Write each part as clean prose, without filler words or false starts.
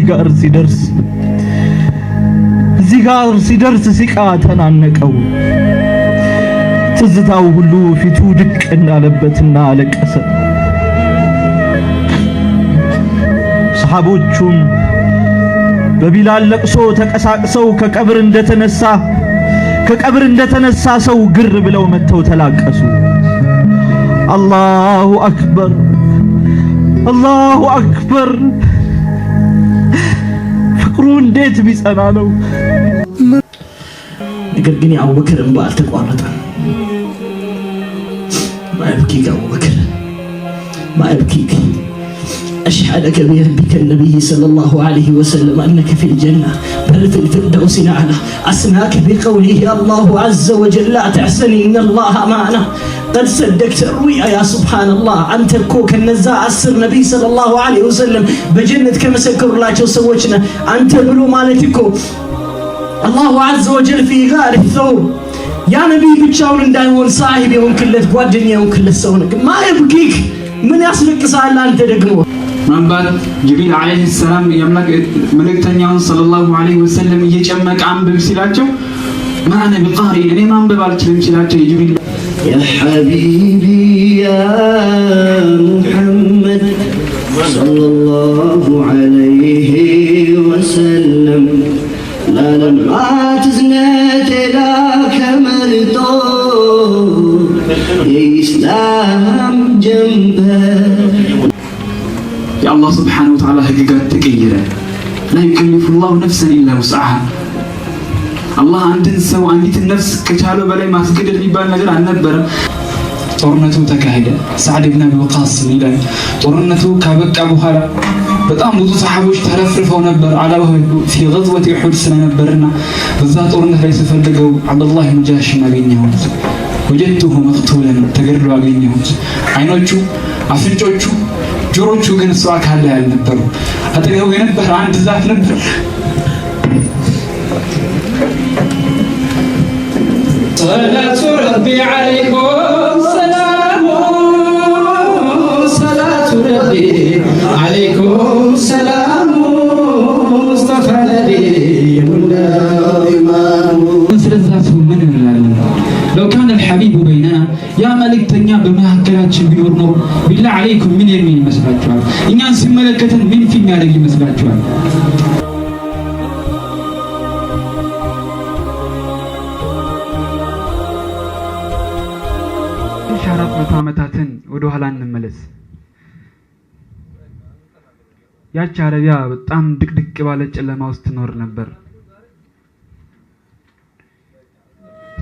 ጋር ሲደርስ ሲቃ ተናነቀው። ትዝታው ሁሉ ፊቱ ድቅ እንዳለበትና አለቀሰ። ሰሃቦቹም በቢላል ለቅሶ ተቀሳቅሰው ከቀብር እንደተነሳ ሰው ግር ብለው መተው ተላቀሱ። አላሁ አክበር አላሁ አክበር። ፍቅሩ እንዴት ቢጸና ነው። ነገር ግን የአቡበክር እንባ አልተቋረጠም። ማይብኪክ አቡበክር ማይብኪክ أشهدك بربك النبي صلى الله عليه وسلم أنك في الجنة بل في الفردوس الأعلى. أسماك بقوله الله عز وجل لا تحزني إن الله معنا قد صدقت الرؤيا. يا سبحان الله أنت الكوك النزاع السر نبي صلى الله عليه وسلم بجنة كما سكر الله سوتنا أنت بلو مالتكو الله عز وجل في غار الثور. يا نبي بتشاور እንዳይሆን صاحب يوم كلت ጓደኛ يوم كلت ሰው ما يبكيك ምን ያስለቅሳል አንተ ደግሞ መንባር ጅብሪል አለይሂ ሰላም የአምላክ መልእክተኛውን ሰለላሁ ዐለይሂ ወሰለም እየጨመቀ አንብብ ሲላቸው ማነ ቢቃሪ እኔ ማንበብ አልችልም ሲላቸው የጅብሪል ያ ሐቢቢ ያ ሙሐመድ ሰለላሁ ዐለይሂ ወሰለም ለለማት ዝነት ላከመልጦ የኢስላም ጀንበር የአላህ ስብሓነሁ ወተዓላ ህግጋት ተቀየረ። ላ ዩከሊፉ ላሁ ነፍሰን ኢላ ውስዐሃ። አላህ አንድን ሰው አንዲትን ነፍስ ከቻለው በላይ ማስገደድ የሚባል ነገር አልነበረም። ጦርነቱ ተካሄደ። ሰዕድ ብን አቢ ወቃስ ይላል ጦርነቱ ካበቃ በኋላ በጣም ብዙ ሰሓቦች ተረፍርፈው ነበር። አላህ ፊ ገዝወት ኡሑድ ስለነበርና በዛ ጦርነት ላይ ስፈልገው አብዱላህ ብን ጃሽን አገኘሁት። ወጀድቱሁ መቅቱለን ተገድሎ አገኘሁት። አይኖቹ፣ አፍንጮቹ፣ ጆሮቹ ግን እሱ አካል ላይ አልነበሩ። አጠገቡ የነበረ አንድ ዛፍ ነበር። ሰላቱ ረቢ ዐለይኩም ሰላሙ ሰላቱ ረቢ ዐለይኩም ሰላሙ ሙስጠፋ ነቢዩና ኢማሙ። ስለዛቱ ምን እንላለን? ለው ካነ አልሐቢቡ በይነና ያ መልእክተኛ በመካከላችን ቢኖር ነው ቢላህ አለይኩም ምን የሚል ይመስላችኋል? እኛን ሲመለከተን ምን ፊልም ያደርግ ይመስላችኋል? ሻራት መቶ ዓመታትን ወደ ኋላ እንመለስ። ያቺ አረቢያ በጣም ድቅድቅ ባለ ጨለማ ውስጥ ትኖር ነበር።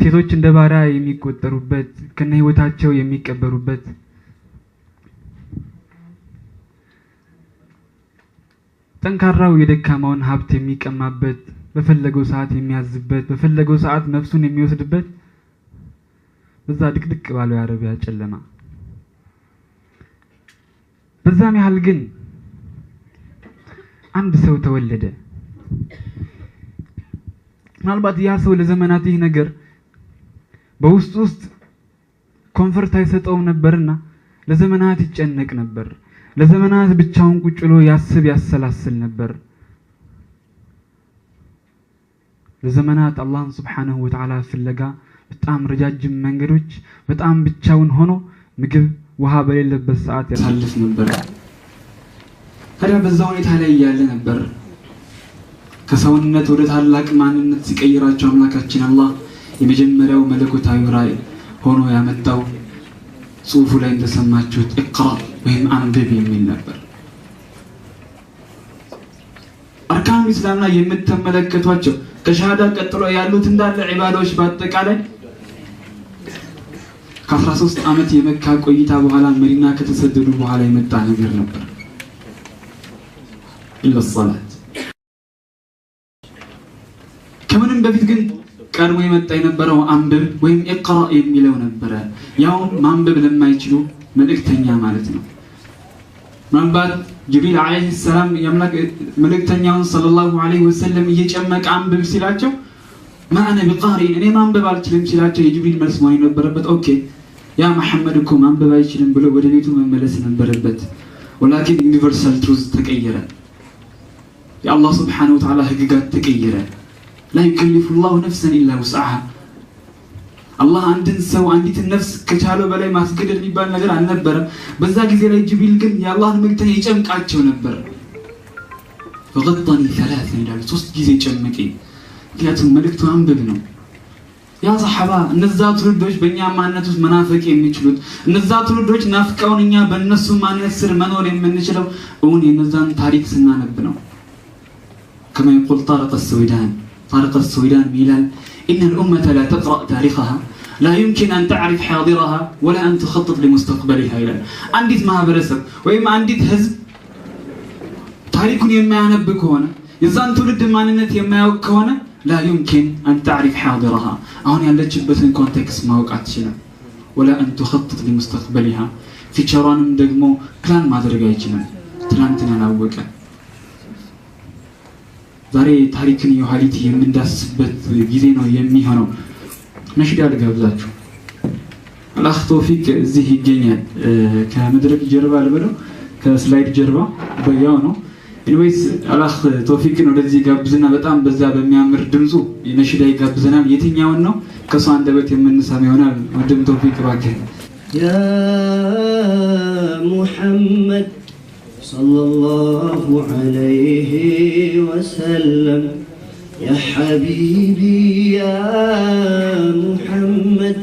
ሴቶች እንደ ባሪያ የሚቆጠሩበት ከነ ህይወታቸው የሚቀበሩበት ጠንካራው የደካማውን ሀብት የሚቀማበት በፈለገው ሰዓት የሚያዝበት በፈለገው ሰዓት ነፍሱን የሚወስድበት በዛ ድቅድቅ ባለው የአረቢያ ጨለማ በዛም ያህል ግን አንድ ሰው ተወለደ። ምናልባት ያ ሰው ለዘመናት ይህ ነገር በውስጥ ኮንፈርት አይሰጠውም ነበርና ለዘመናት ይጨነቅ ነበር። ለዘመናት ብቻውን ቁጭ ብሎ ያስብ ያሰላስል ነበር። ለዘመናት አላህን ሱብሓነሁ ወተዓላ ፍለጋ በጣም ረጃጅም መንገዶች በጣም ብቻውን ሆኖ ምግብ ውሃ በሌለበት ሰዓት ያሳልፍ ነበር። ታዲያ በዛ ሁኔታ ላይ ያለ ነበር ከሰውነት ወደ ታላቅ ማንነት ሲቀይራቸው አምላካችን አላህ የመጀመሪያው መለኮታዊ ራእይ ሆኖ ያመጣው ጽሑፉ ላይ እንደሰማችሁት ኢቅራ ወይም አንብብ የሚል ነበር። አርካኑ ኢስላም ላይ የምትመለከቷቸው ከሻሃዳ ቀጥሎ ያሉት እንዳለ ዒባዳዎች በአጠቃላይ ከ13 ዓመት የመካ ቆይታ በኋላ መዲና ከተሰደዱ በኋላ የመጣ ነገር ነበር። ኢላ ሶላት ከምንም በፊት ግን ቀድሞ የመጣ የነበረው አንብብ ወይም ኢቅራ የሚለው ነበር። ያው ማንበብ ለማይችሉ መልእክተኛ ማለት ነው። ማንባት ጅብሪል አለይሂ ሰላም የአምላክ መልእክተኛውን ሰለላሁ ዐለይሂ ወሰለም እየጨመቀ አንብብ ሲላቸው ማነ ቢቃሪ እኔ ማንበብ አልችልም ሲላቸው የጅብሪል መልስ መሆን ነበረበት ኦኬ ያ መሐመድ እኮ ማንበብ አይችልም ብሎ ወደ ቤቱ መመለስ ነበረበት። ወላኪን ዩኒቨርሳል ትሩዝ ተቀየረ። يا الله سبحانه وتعالى هجقات تكيرا لا يكلف الله نفسا إلا وسعها الله عندن سو عندي النفس كشالو بلاي ما سكدر يبان نجر عن نبرة بس ذاك زي لا يجيب لكن يا الله نمكتني يجمع عشوا نبرة فغطني ثلاثة إلى تصد جزء يجمعين كاتم ملكت عم ببنو يا صحابة النزات ردوش بنيا ما نتوس منافق يميشلود النزات ردوش نافقون إنيا بالنسو ما نسر منور يمنشلو أوني نزان تاريخ سنة نبنو كما يقول طارق السويدان ميلان إن الأمة لا تقرأ تاريخها لا يمكن أن تعرف حاضرها ولا أن تخطط لمستقبلها إلى عندي ما برسب وإما عندي هزب تاريخ يما ينبك هنا يزان تولد ماننت يما يوك هنا لا يمكن أن تعرف حاضرها هون يلا تشبثن كونتكست ما وقعت شنا ولا أن تخطط لمستقبلها في شران دقمو كلان ما درجة يجنا تلانتنا نوقع ዛሬ ታሪክን የኋሊት የምንዳስበት ጊዜ ነው የሚሆነው ነሽዳ ልጋብዛችሁ አላህ ተውፊቅ እዚህ ይገኛል ከመድረክ ጀርባ ልበለው ከስላይድ ጀርባ በያው ነው ኢንዌይስ አላህ ተውፊቅን ወደዚህ ጋብዝና በጣም በዛ በሚያምር ድምጹ ነሽዳ ይጋብዘናል የትኛውን ነው ከሷ አንደበት የምንሰማ ይሆናል ወንድም ተውፊቅ ባከህ ያ ሙሐመድ صلى الله عليه وسلم يا حبيبي يا محمد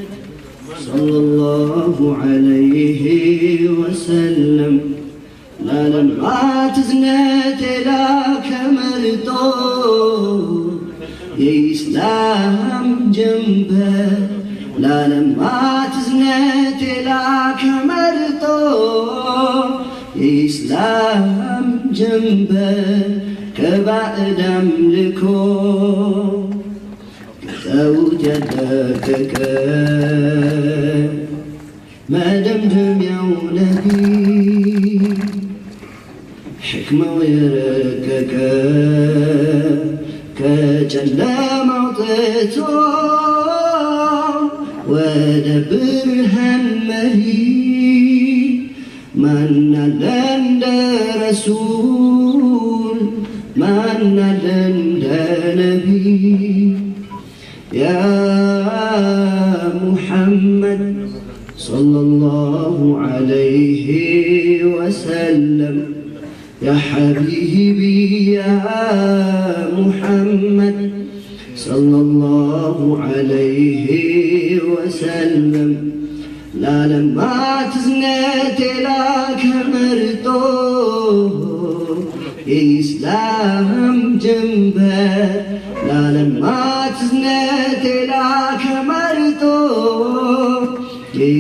صلى الله عليه وسلم لا لما تزنت لا كمرتو يا إسلام جنبه لا لما تزنت لا كمرتو إسلام جنبه كبعد أملكه كتوجدك ما دمتم يا نبي حكمة ويركك كجلة موطته ودبرها المريض من لند رسول من لند نبي يا محمد صلى الله عليه وسلم يا حبيبي يا محمد صلى الله عليه وسلم لا لما تزنت لا كمرتو إسلام جنبه لا لما تزنت لا كمرتو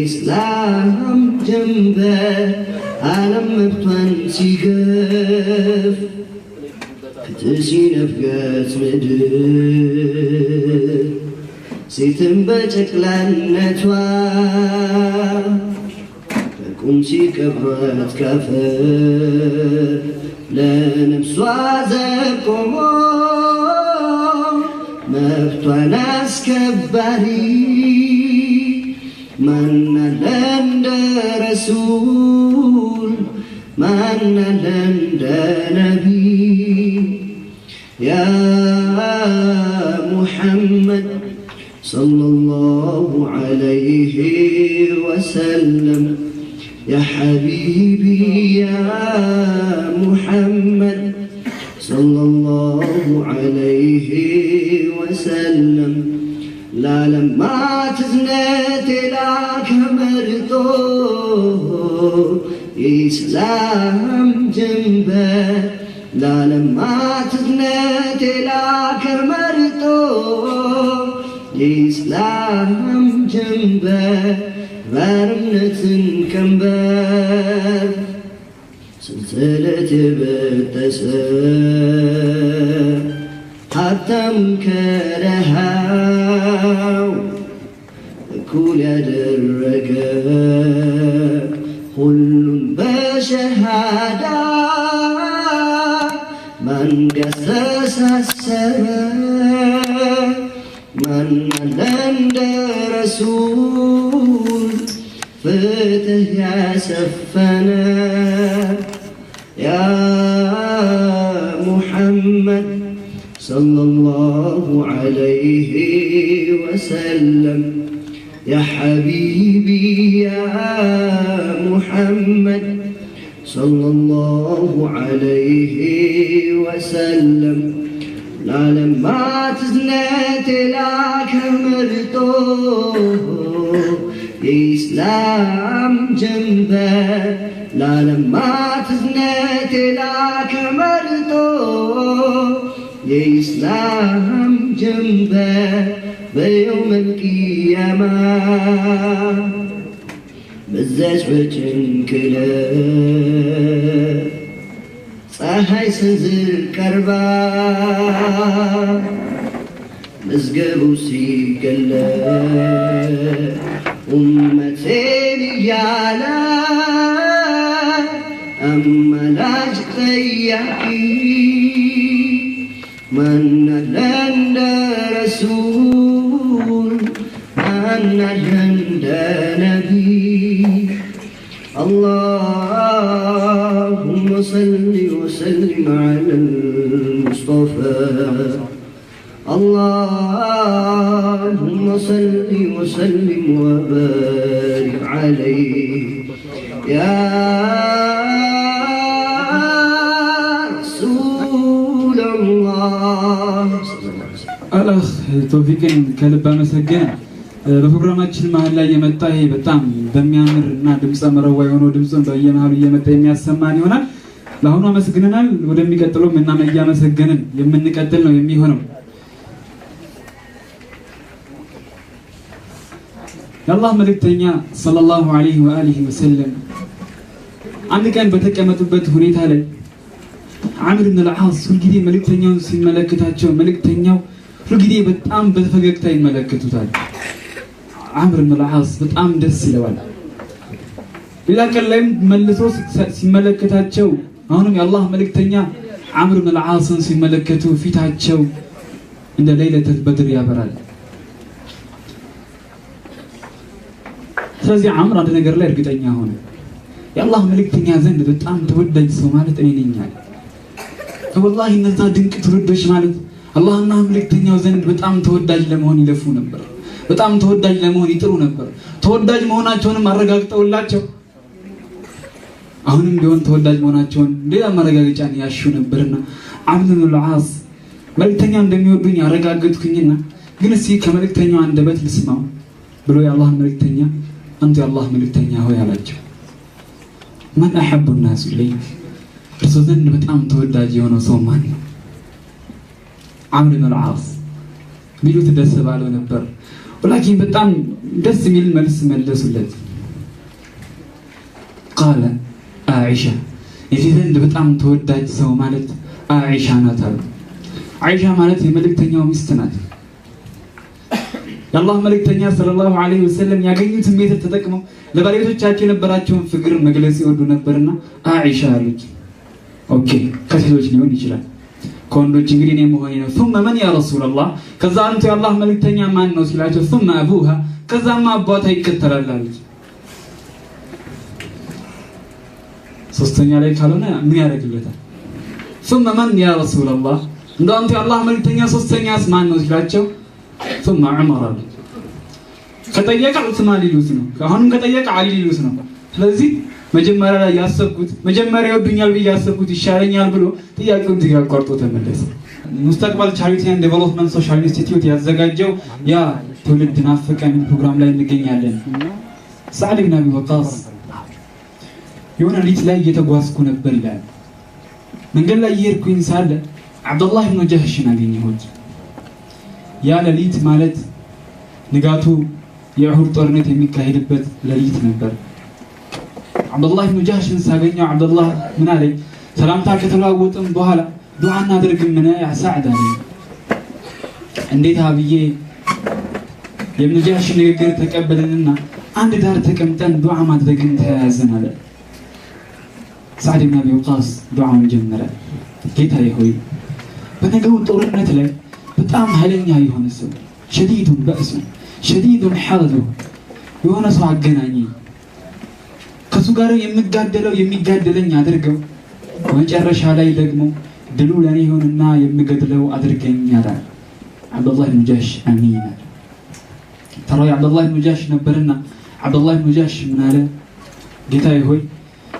إسلام جنبه عالم مبتون سيقف كتسين فقات مدر سيتم بجكلانتوا فكم سيكبرت كفر لنفسوا زبكمو مبتون اسكباري من لند رسول من لند نبي يا محمد صلى الله عليه وسلم يا حبيبي يا محمد صلى الله عليه وسلم لا لما تزنت لا كمرتو إسلام جنبه لا لما تزنت لا كمرتو إسلام جنبه بارمنة كمبر سلسلة بتسر حتى مكرها كل درجة كل بشهادة من قصص السماء من لند رسول فتح يا سفنا يا محمد محمد صلى الله عليه وسلم يا حبيبي يا محمد صلى الله عليه وسلم لا لما تزنت لك مرتو إسلام جنبه لا لما تزنت لك مرتو إسلام جنبه بيوم القيامة بزاج بتنكله ፀሐይ ስንዝር ቀርባ መዝገቡ ሲገለጥ ኡመቴን እያለ አማላጅ ጠያቂ ማን አለ እንደ ረሱል ማን አለ እንደ ነቢይ اللهم صل وسلم على المصطفى اللهم صل وسلم وبارك عليه يا رسول الله አላህ ቶፊቅን ከልብ አመሰግን። በፕሮግራማችን መሀል ላይ የመጣ ይሄ በጣም በሚያምር እና ድምጸ መረዋ የሆነው ድምጹን በየመሃሉ እየመጣ የሚያሰማን ይሆናል። ለአሁኑ አመስግነናል። ወደሚቀጥለው እና እያመሰገንን የምንቀጥል ነው የሚሆነው። የአላህ መልእክተኛ ሰለላሁ ዐለይሂ ወአሊሂ ወሰለም አንድ ቀን በተቀመጡበት ሁኔታ ላይ አምር ብን አልዓስ ሁልጊዜ መልእክተኛውን ሲመለከታቸው መልእክተኛው ሁልጊዜ በጣም በፈገግታ ይመለከቱታል። አምር ብን አልዓስ በጣም ደስ ይለዋል። ሌላ ቀን ላይም መልሶ ሲመለከታቸው አሁንም የአላህ መልእክተኛ አምር ብን አልዓስን ሲመለከቱ ፊታቸው እንደ ለይለቱል በድር ያበራል። ስለዚህ አምር አንድ ነገር ላይ እርግጠኛ ሆነ። የአላህ መልእክተኛ ዘንድ በጣም ተወዳጅ ሰው ማለት እኔ ነኝ አለ። ወላሂ እነዛ ድንቅ ትውልዶች ማለት አላህና መልእክተኛው ዘንድ በጣም ተወዳጅ ለመሆን ይለፉ ነበር። በጣም ተወዳጅ ለመሆን ይጥሩ ነበር። ተወዳጅ መሆናቸውንም አረጋግጠውላቸው አሁንም ቢሆን ተወዳጅ መሆናቸውን ሌላ ማረጋገጫን ያሹ ነበርና አምር ብን አልዓስ መልእክተኛ እንደሚወዱኝ ያረጋግጥኩኝና ግን እስኪ ከመልእክተኛው አንደበት ልስማው ብሎ የአላህ መልእክተኛ አንተ የአላህ መልእክተኛ ሆይ አላቸው። ማን አሐቡ الناس ኢለይክ እርሱ ዘንድ በጣም ተወዳጅ የሆነው ሰው ማን ነው? አምር ብን አልዓስ ቢሉት ደስ ባለው ነበር። ወላኪን በጣም ደስ የሚል መልስ መለሱለት። ቃለ አይሻ የዚህ ዘንድ በጣም ተወዳጅ ሰው ማለት አይሻ ናት አሉ። አይሻ ማለት የመልእክተኛው ሚስት ናት። የአላህ መልእክተኛ ሰለላሁ ዐለይሂ ወሰለም ያገኙትን ሜትር ተጠቅመው ለባለቤቶቻቸው የነበራቸውን ፍቅር መግለጽ ይወዱ ነበርና አይሻ አሉት። ኦኬ ከሴቶች ሊሆን ይችላል፣ ከወንዶች እንግዲህ እኔ መሆኔ ነው። ثم من يا رسول الله ከዛ አንተ የአላህ መልእክተኛ ማን ነው ሲላቸው ثم ابوها ከዛማ አባቷ ይከተላል አሉት። ሶስተኛ ላይ ካልሆነ ምን ያደርግለታል? ثم من يا رسول الله እንደው አንተ የአላህ መልእክተኛ ሶስተኛስ ማን ነው ሲላቸው ثم عمر አሉት። ከጠየቀ ዑስማን ሊሉት ነው፣ አሁንም ከጠየቀ አሊ ሊሉት ነው። ስለዚህ መጀመሪያ ላይ ያሰብኩት መጀመሪያ ይወዱኛል ብዬ ያሰብኩት ይሻለኛል ብሎ ጥያቄውን እዚህ አቋርጦ ተመለሰ። ሙስተቅበል ቻሪቲ ኤንድ ዴቨሎፕመንት ሶሻል ኢንስቲትዩት ያዘጋጀው ያ ትውልድ ናፈቀን ፕሮግራም ላይ እንገኛለን። ሰዓድ ብን አቢ ወቃስ የሆነ ሌሊት ላይ እየተጓዝኩ ነበር ይላል። መንገድ ላይ እየሄድኩኝ ሳለ አብዱላህ ብን ጀህሽን አገኘሁት። ያ ሌሊት ማለት ንጋቱ የኡሁድ ጦርነት የሚካሄድበት ሌሊት ነበር። አብዱላህ ብን ጀህሽን ሳገኘው አብዱላህ ምን አለኝ? ሰላምታ ከተለዋወጥን በኋላ ዱዓ እናድርግ ምን ያ ሰዓድ አለኝ። እንዴት አብዬ የብን ጀህሽ ንግግር ተቀበለንና አንድ ዳር ተቀምጠን ዱዓ ማድረግን ተያያዝን አለ። ሰዓድ ብን አቢ ወቃስ ዱዓውን ጀመረ። ጌታዬ ሆይ በነገው ጦርነት ላይ በጣም ኃይለኛ የሆነ ሰው ሸዲዱን በእሱ ሸዲዱን ሐርዱ የሆነ ሰው አገናኘ። ከሱ ጋር የሚጋደለኝ አድርገው መጨረሻ ላይ ደግሞ ድሉ ለኔ ይሁንና የምገድለው አድርገኝ አለ አብዱላህ ኢብኑ ጃሽ አሚን አለ ተራው አብዱላህ ኢብኑ ጃሽ ነበርና አብዱላህ ኢብኑ ጃሽ ምን አለ ጌታዬ ሆይ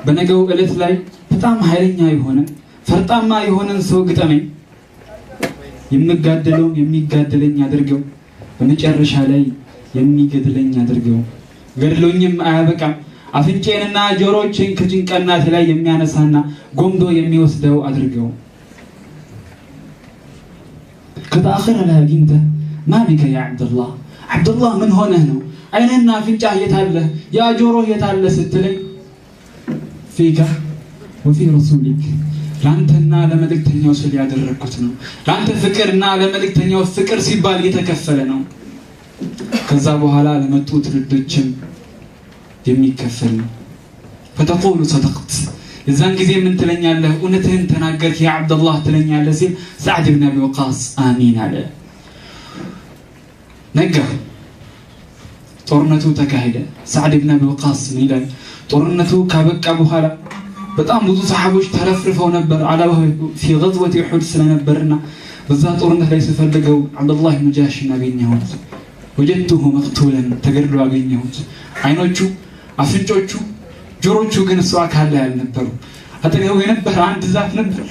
በነገው ዕለት ላይ በጣም ኃይለኛ የሆነ ፈርጣማ የሆነን ሰው ግጠመኝ የምጋደለው የሚጋደለኝ አድርገው በመጨረሻ ላይ የሚገድለኝ አድርገው ገድሎኝም አያበቃም አፍንጬንና ጆሮቼን ከጭንቀናት ላይ የሚያነሳና ጎምዶ የሚወስደው አድርገው ከተአخر على ጊንተ ማሊከ ያ አብዱላህ ምን ሆነህ ነው አይነና አፍንጫ የታለ ያ ጆሮ የታለ ስትለኝ ፊካ ወፊ ረሱሊክ ላንተና ለመልእክተኛው ስለ ያደረኩት ነው ላንተ ፍቅርና ለመልእክተኛው ፍቅር ሲባል የተከፈለ ነው ከዛ በኋላ ለመጡ ትውልዶችም የሚከፈል ነው فتقول صدقت የዛን ጊዜ ምን ትለኛለህ እውነትህን ተናገርክ ያ አብዱላህ ትለኛለህ ሲል ሰዓድ ኢብኑ አቢ ወቃስ አሚን አለ ነገ ጦርነቱ ተካሄደ ሰዓድ ኢብኑ አቢ ወቃስ ምን ይላል ጦርነቱ ካበቃ በኋላ በጣም ብዙ ሰሃቦች ተረፍርፈው ነበር አላህ في غزوة احد ስለነበርና በዛ ጦርነት ላይ ሲፈልገው አብዱላህ ኢብኑ ጃሽ አገኘሁት ወጀቱሁ መቅቱለን ተገድሎ አገኘሁት አይኖቹ አፍንጮቹ ጆሮቹ ግን እሱ አካል ላይ አልነበሩ አጠገቡ የነበረ አንድ ዛፍ ነበር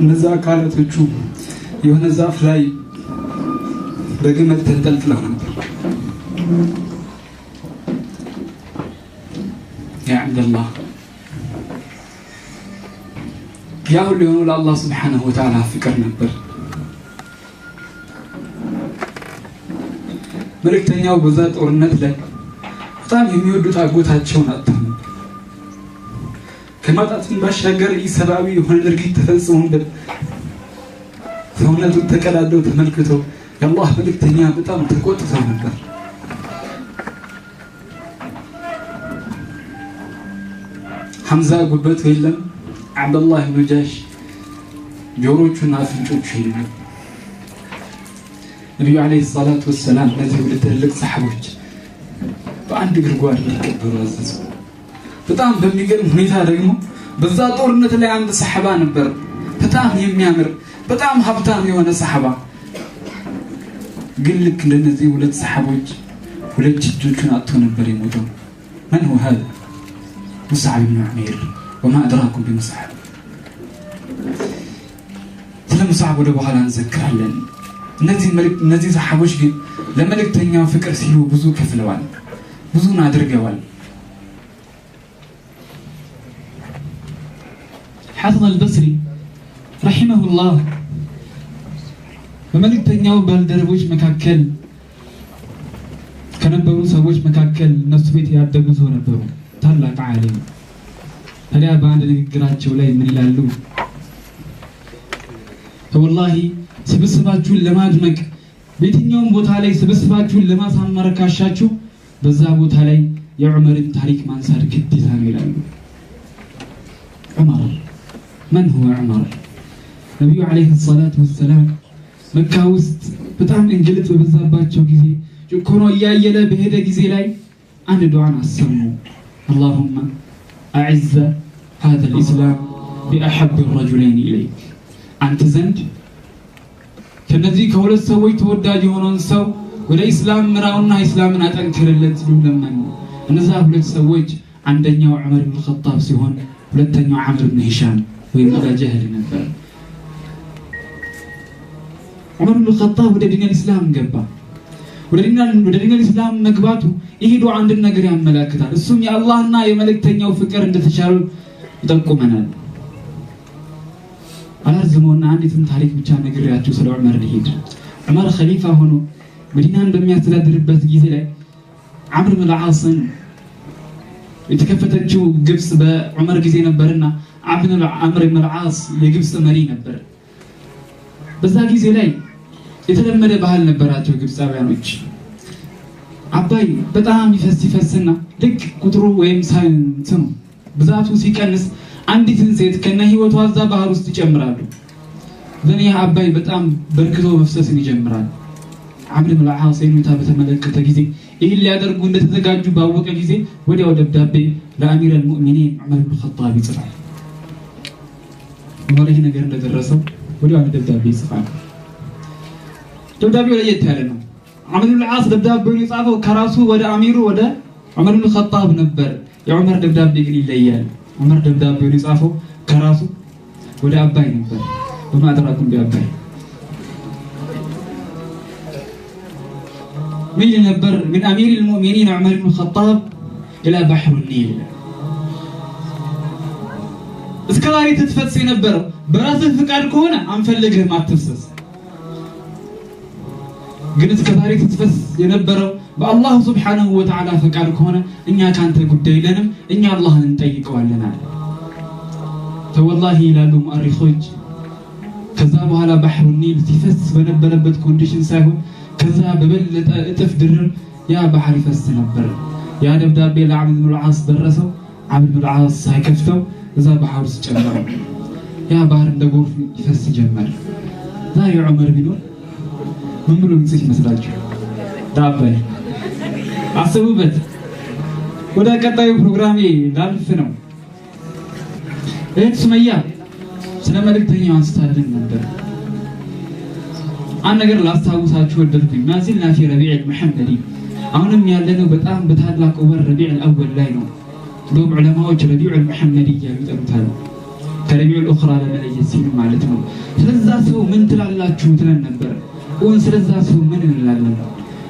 እነዛ አካላቶቹ የሆነ ዛፍ ላይ በግመል ተንጠልጥለው ነበር ያ አብዱላህ ያ ሁሉ የሆነው ለአላህ ስብሓነሁ ወተዓላ ፍቅር ነበር መልእክተኛው በዛ ጦርነት ላይ በጣም የሚወዱት አጎታቸውን አጥተው ከማጣትም ባሻገር ኢሰባዊ የሆነ ድርጊት ተፈጽሞበት ሰውነቱ ተቀዳደው ተመልክተው የአላህ መልእክተኛ በጣም ተቆጥተው ነበር ሐምዛ ጉልበቱ የለም አብዱላህ ኢብኑ ጃሽ ጆሮቹና አፍንጮቹ የለም ነብዩ አለይሂ ሰላቱ ወሰላም ለዚህ ሁለት ትልቅ ሰሃቦች በአንድ ግርጓድ እንዲቀበሩ አዘዙ በጣም በሚገርም ሁኔታ ደግሞ በዛ ጦርነት ላይ አንድ ሰሃባ ነበር በጣም የሚያምር በጣም ሀብታም የሆነ ሰሃባ ግን ልክ እንደነዚህ ሁለት ሰሃቦች ሁለት እጆቹን አጥቶ ነበር የሞተው ማን هو هذا مصعب بن عمير وما أدراكم بمصعب ስለ ሙስዓብ ወደ በኋላ እንዘክራለን እነዚህ ሰሃቦች ግን ለመልእክተኛው ፍቅር ሲሉ ብዙ ከፍለዋል ብዙን አድርገዋል حسن البصري رحمه الله በመልእክተኛው ባልደረቦች መካከል ከነበሩ ሰዎች መካከል እነሱ ቤት ያደጉ ሰው ነበሩ ታላቅ ዓሊም ታዲያ በአንድ ንግግራቸው ላይ ምን ይላሉ ወላሂ ስብስባችሁን ለማድመቅ በየትኛውም ቦታ ላይ ስብስባችሁን ለማሳመር ካሻችሁ በዛ ቦታ ላይ የዑመርን ታሪክ ማንሳት ግዴታ ነው ይላሉ ዑመር من هو عمر ነብዩ አለይሂ ሰላቱ ወሰላም መካ ውስጥ በጣም እንግልት በበዛባቸው ጊዜ ጭቆና ያየለ በሄደ ጊዜ ላይ አንድ ዱዓን አሰሙ اللهم اعز هذا الاسلام باحب الرجلين اليك አንተ ዘንድ ከነዚህ ከሁለት ሰዎች ተወዳጅ የሆነውን ሰው ወደ እስላም ምራውና እስላምን አጠንክርለት ለምን እነዛ ሁለት ሰዎች አንደኛው ዑመር ኢብኑ ኸጣብ ሲሆን ሁለተኛው አምር ኢብኑ ሂሻም ወይም አባ ጀህል ነበር ዑመር ኢብኑ ኸጣብ ወደ ዲን እስላም ገባ ወደ ዲን እስላም መግባቱ ይሄ ዱዓ አንድ ነገር ያመለክታል እሱም የአላህና የመልእክተኛው ፍቅር እንደተቻለ ይጠቁመናል አላዝመውና አንዲትም ታሪክ ብቻ ነግሬያችሁ ስለ ዑመር ልሂድ ዑመር ኸሊፋ ሆኖ መዲናን በሚያስተዳድርበት ጊዜ ላይ አምር ኢብኑ አልዓስን የተከፈተችው ግብጽ በዑመር ጊዜ ነበርና አምር ኢብኑ አልዓስ የግብጽ መሪ ነበር በዛ ጊዜ ላይ የተለመደ ባህል ነበራቸው ግብጻውያኖች አባይ በጣም ይፈስና ልክ ቁጥሩ ወይም ሳይንሱ ብዛቱ ሲቀንስ አንዲትን ሴት ከነ ህይወቷ እዛ ባህር ውስጥ ይጨምራሉ። ዘን ያ አባይ በጣም በርክቶ መፍሰስን ይጀምራል። አምር ብን አልዓስ ሁኔታ በተመለከተ ጊዜ ይህን ሊያደርጉ እንደተዘጋጁ ባወቀ ጊዜ ወዲያው ደብዳቤ ለአሚር አልሙእሚኒን ዑመር ብን ኸጣብ ይጽፋል። ዑመር ይህ ነገር እንደደረሰው ወዲያው ደብዳቤ ይጽፋል። ደብዳቤው ለየት ያለ ነው። አምር ብን አልዓስ ደብዳቤውን የጻፈው ከራሱ ወደ አሚሩ ወደ ዑመር ብን ኸጣብ ነበር። የዑመር ደብዳቤ ግን ይለያል። ዑመር ደብዳቤውን የጻፈው ከራሱ ወደ አባይ ነበር። በማድራኩም ቢአባይ من نبر من أمير المؤمنين عمر بن الخطاب إلى بحر النيل. اسكالاري تتفتس ينبر براس الفقار كونا عم فلقه ما تفسس. قلت اسكالاري تتفتس ينبر بالله سبحانه وتعالى فقار كونا إنيا كانت قدي لنم إنيا الله ننتيك ولنا. فوالله لا لوم أريخوج كذاب على بحر النيل تفس بنبربت كونديشن ساهو ከዛ በበለጠ እጥፍ ድርር ያ ባህር ይፈስ ነበር። ያ ደብዳቤ ለአምር ብን አልዓስ ደረሰው። አምር ብን አልዓስ ሳይከፍተው እዛ ባህር ውስጥ ጨመረው። ያ ባህር እንደ ጎርፍ ይፈስ ጀመር። ዛሬ ዑመር ቢኖር ምን ብሎ ይጽፍ ይመስላችሁ? ዳባይ አስቡበት። ወደ ቀጣዩ ፕሮግራሜ ላልፍ ነው። እህት ሱመያ ስለ መልእክተኛው አንስታልን ነበር። አንድ ነገር ላስታውሳችሁ ወደድኩኝ። ማዚልና ፊ ረቢዕ አልሙሐመዲ አሁንም ያለነው በጣም በታላቁ ወር ረቢዕ አልአወል ላይ ነው። እንደውም ዑለማዎች ረቢዕ አልሙሐመዲ እያሉ ይጠሩታል። ከረቢዕ አልኡኽራ ለመለየት ሲሉ ማለት ነው። ስለዛ ሰው ምን ትላላችሁ ትለን ነበር። ስለዛ ሰው ምን እንላለን?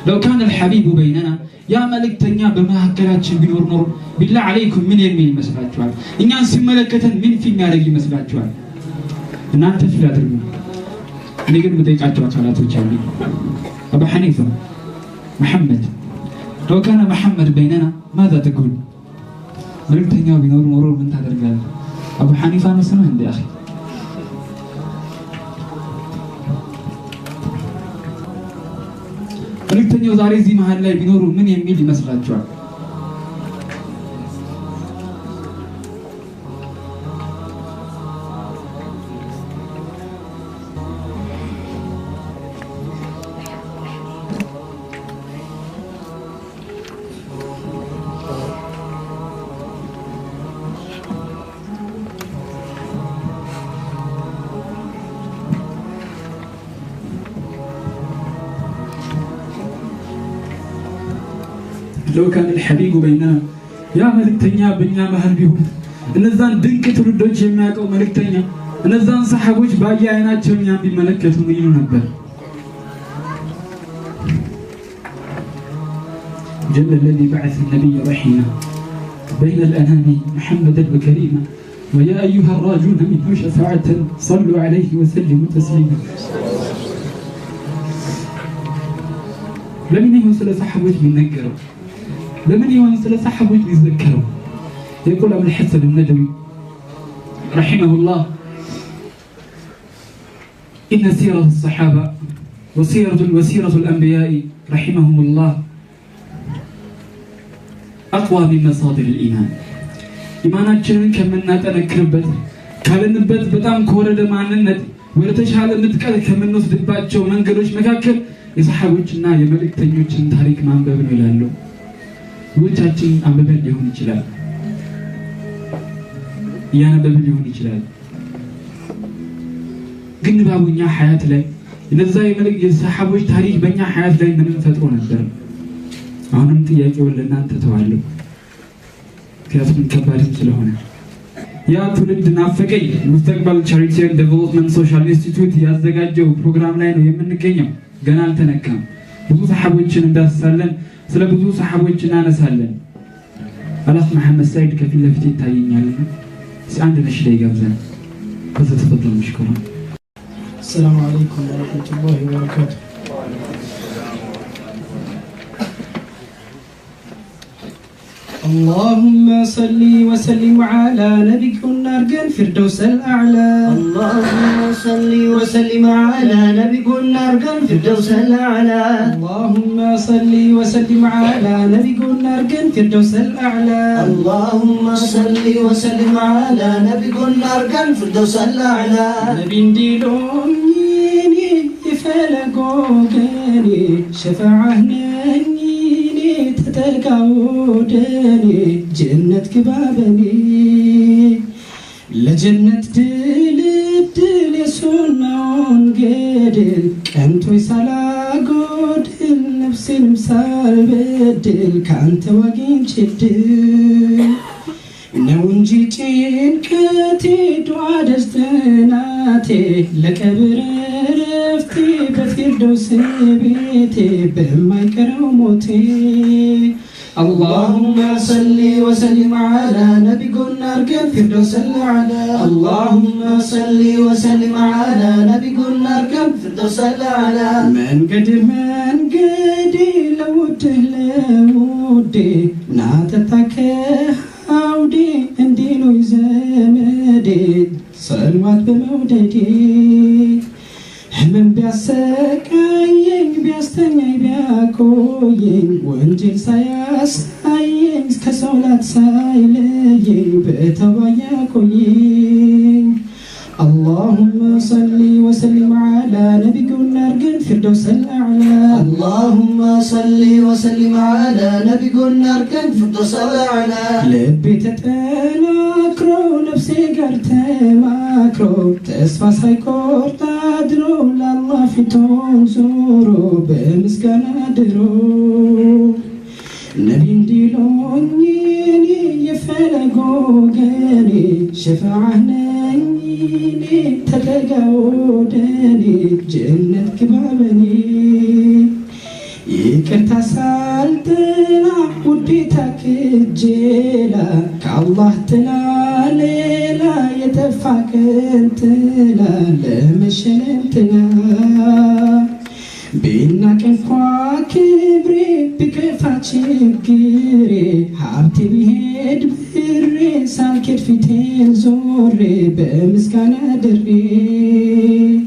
ለው ካነ አልሐቢቡ በይነና ያ መልእክተኛ በመካከላችን ቢኖር ኖሮ ቢላህ አለይኩም ምን የሚል ይመስላችኋል? እኛን ሲመለከተን ምን ፊልም ያደርግ ይመስላችኋል? እናንተ ፊል አድርጉ። እኔ ግን የምጠይቃቸው አካላቶች አሉ። አቡ ሐኒፋ መሐመድ ለው ካነ መሐመድ በይነና ማዛ ተቁል መልእክተኛው ቢኖር ኖሮ ምን ታደርጋለህ? አቡ ሐኒፋ ነው ስምህ እንደ አኺ መልእክተኛው ዛሬ እዚህ መሃል ላይ ቢኖሩ ምን የሚል ይመስላችኋል? ለው ካነ አልሐቢቡ በይነና ያ መልእክተኛ በእኛ መሃል ቢሆን እነዛን ድንቅ ትውልዶች የሚያውቀው መልእክተኛ እነዛን ሰሐቦች ባየ አይናቸው እኛን ቢመለከቱ ምን ይሉ ነበር? جل الذي بعث النبي رحيما بين الأنام محمدا وكريما ويا أيها الراجون منه شفاعة صلوا عليه وسلموا تسليما. لمن يوصل صحابه بينكروا لمن يوصل صحابه بيذكروا. يقول أبو الحسن الندوي رحمه الله إن سيرة الصحابة وسيرة الأنبياء رحمهم الله أقوى من مصادر الإيمان. إيماناتنا كمنا تنكربت كالنبت بتام كورد معننت ولتشهد نتكال كمن نصدق باتشو من قروش مكاكل يصحابوچنا የመልእክተኞችን ታሪክ ማንበብ ነው ይላሉ። ወቻችን አንበበን ሊሆን ይችላል ያነበብን ሊሆን ይችላል። ግን ባቡኛ ሐያት ላይ እነዛ የሰሐቦች ታሪክ በእኛ ሐያት ላይ ምን ፈጥሮ ነበር? አሁንም ጥያቄው ለእናንተ ተዋለሁ፣ ምክንያቱም ከባድም ስለሆነ። ያ ትውልድ ናፈቀኝ ሙስተቅበል ቻሪቲ ኤንድ ዴቨሎፕመንት ሶሻል ኢንስቲትዩት ያዘጋጀው ፕሮግራም ላይ ነው የምንገኘው። ገና አልተነካም። ብዙ ሰሐቦችን እንዳስሳለን፣ ስለ ብዙ ሰሐቦች እናነሳለን። አላህ መሐመድ ሰይድ ከፊት ለፊት ይታየኛል። አንድ ነሽዳ ይጋብዘን። ከዛ ተፈضل مشكورا. السلام عليكم ورحمة الله وبركاته. اللهم صل وسلم على نبيك النارجن فردوس الأعلى اللهم صل وسلم على نبيك النارجن فردوس الأعلى اللهم صل وسلم على نبيك النارجن فردوس الأعلى اللهم صل وسلم على نبيك النارجن فردوس الأعلى نبي ديلوني فلقوني شفاعني تتقاودني جنة كبابني لجنة دل يسونون قدل كنتو يسالا قدل نفسي نمسال بدل كانت واقين شدل نونجي كاتي دعا دستناتي لكبر رفتي بفردوس بيتي بما يكرم موتي اللهم صل وسلم على نبيك النارجن فردوس الأعلى اللهم صل وسلم على نبيك النارجن فردوس الأعلى من قد لودي ناتتك عودي اندينو زمدي صلوات بموددي همم بياسكاين بياستني بياكوين وانجل ساياساين كسولات سايلين بتوايا كوين اللهم صل وسلم على نبيك النارجن فردوس الأعلى اللهم صل وسلم على نبيك النارجن فردوس الأعلى لبي تتناكرو نفسي قرت ماكرو تسفى سايكورت أدرو لله في تنزورو بمسكنا درو نبي ديلوني يفلقوني شفاعني تتقاودني جنة كبابني يكرتا سالتنا وديتك الجيلة كالله تلا ليلة يتفاك انتلا لمشلمتنا بينا كنفا كبري بكفا تشكري حبتي بيهد بري سالكت في تنزوري بمسكنا دري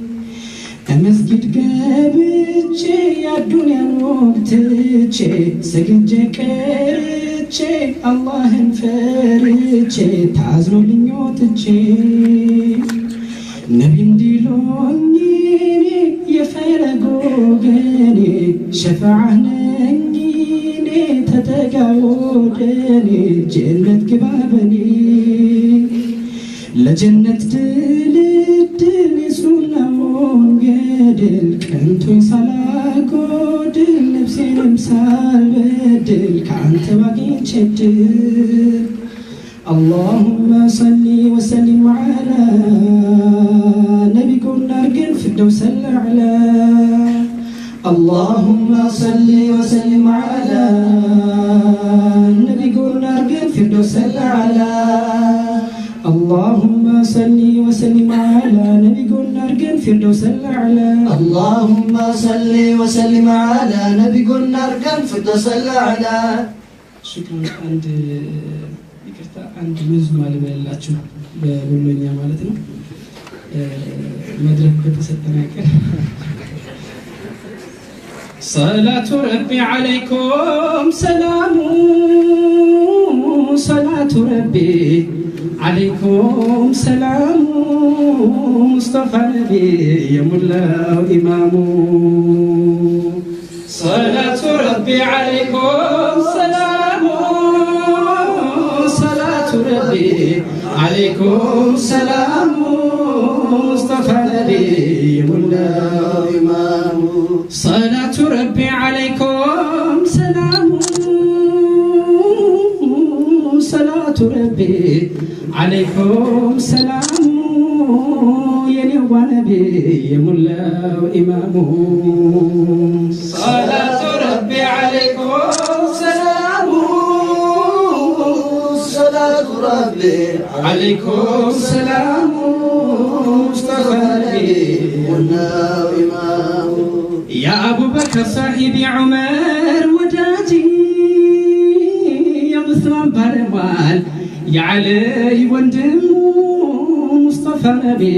مسجد قابتشي يا الدنيا نوبتشي سجد كرتشي الله انفرتشي تعزلو لنيوتشي نبي نديلوني يفرقوني شفاعني تتقاودني جنة كبابني لجنة دل يسونون قدل كنتو يسالا قدل نفسي نمسال بدل كانت واقين شدل اللهم صل وسلم على نبيك النارجن فردوس الأعلى اللهم صل وسلم على نبيك النارجن فردوس الأعلى اللهم صل وسلم على نبيك النارجن فردوس الأعلى اللهم صل وسلم على نبيك النارجن فردوس الأعلى شكرا عند مزمع لبلاتشو بولونيا مالتنا مدرك بتستنا كده صلاة ربي عليكم سلام صلاة ربي عليكم سلام مصطفى نبي يا مولا إمام صلاة ربي عليكم سلام صلاة ربي عليكم سلام مصطفى نبي يا مولا إمام صلاة ربي عليكم سلام صلاة ربي عليكم سلام يا نبي يا مولا وإمام صلاة ربي عليكم سلام صلاة ربي عليكم سلام مصطفى نبي إمام يا أبو بكر صاحبي عمر وداجي يا الإسلام بالمال يا علي وندم مصطفى نبي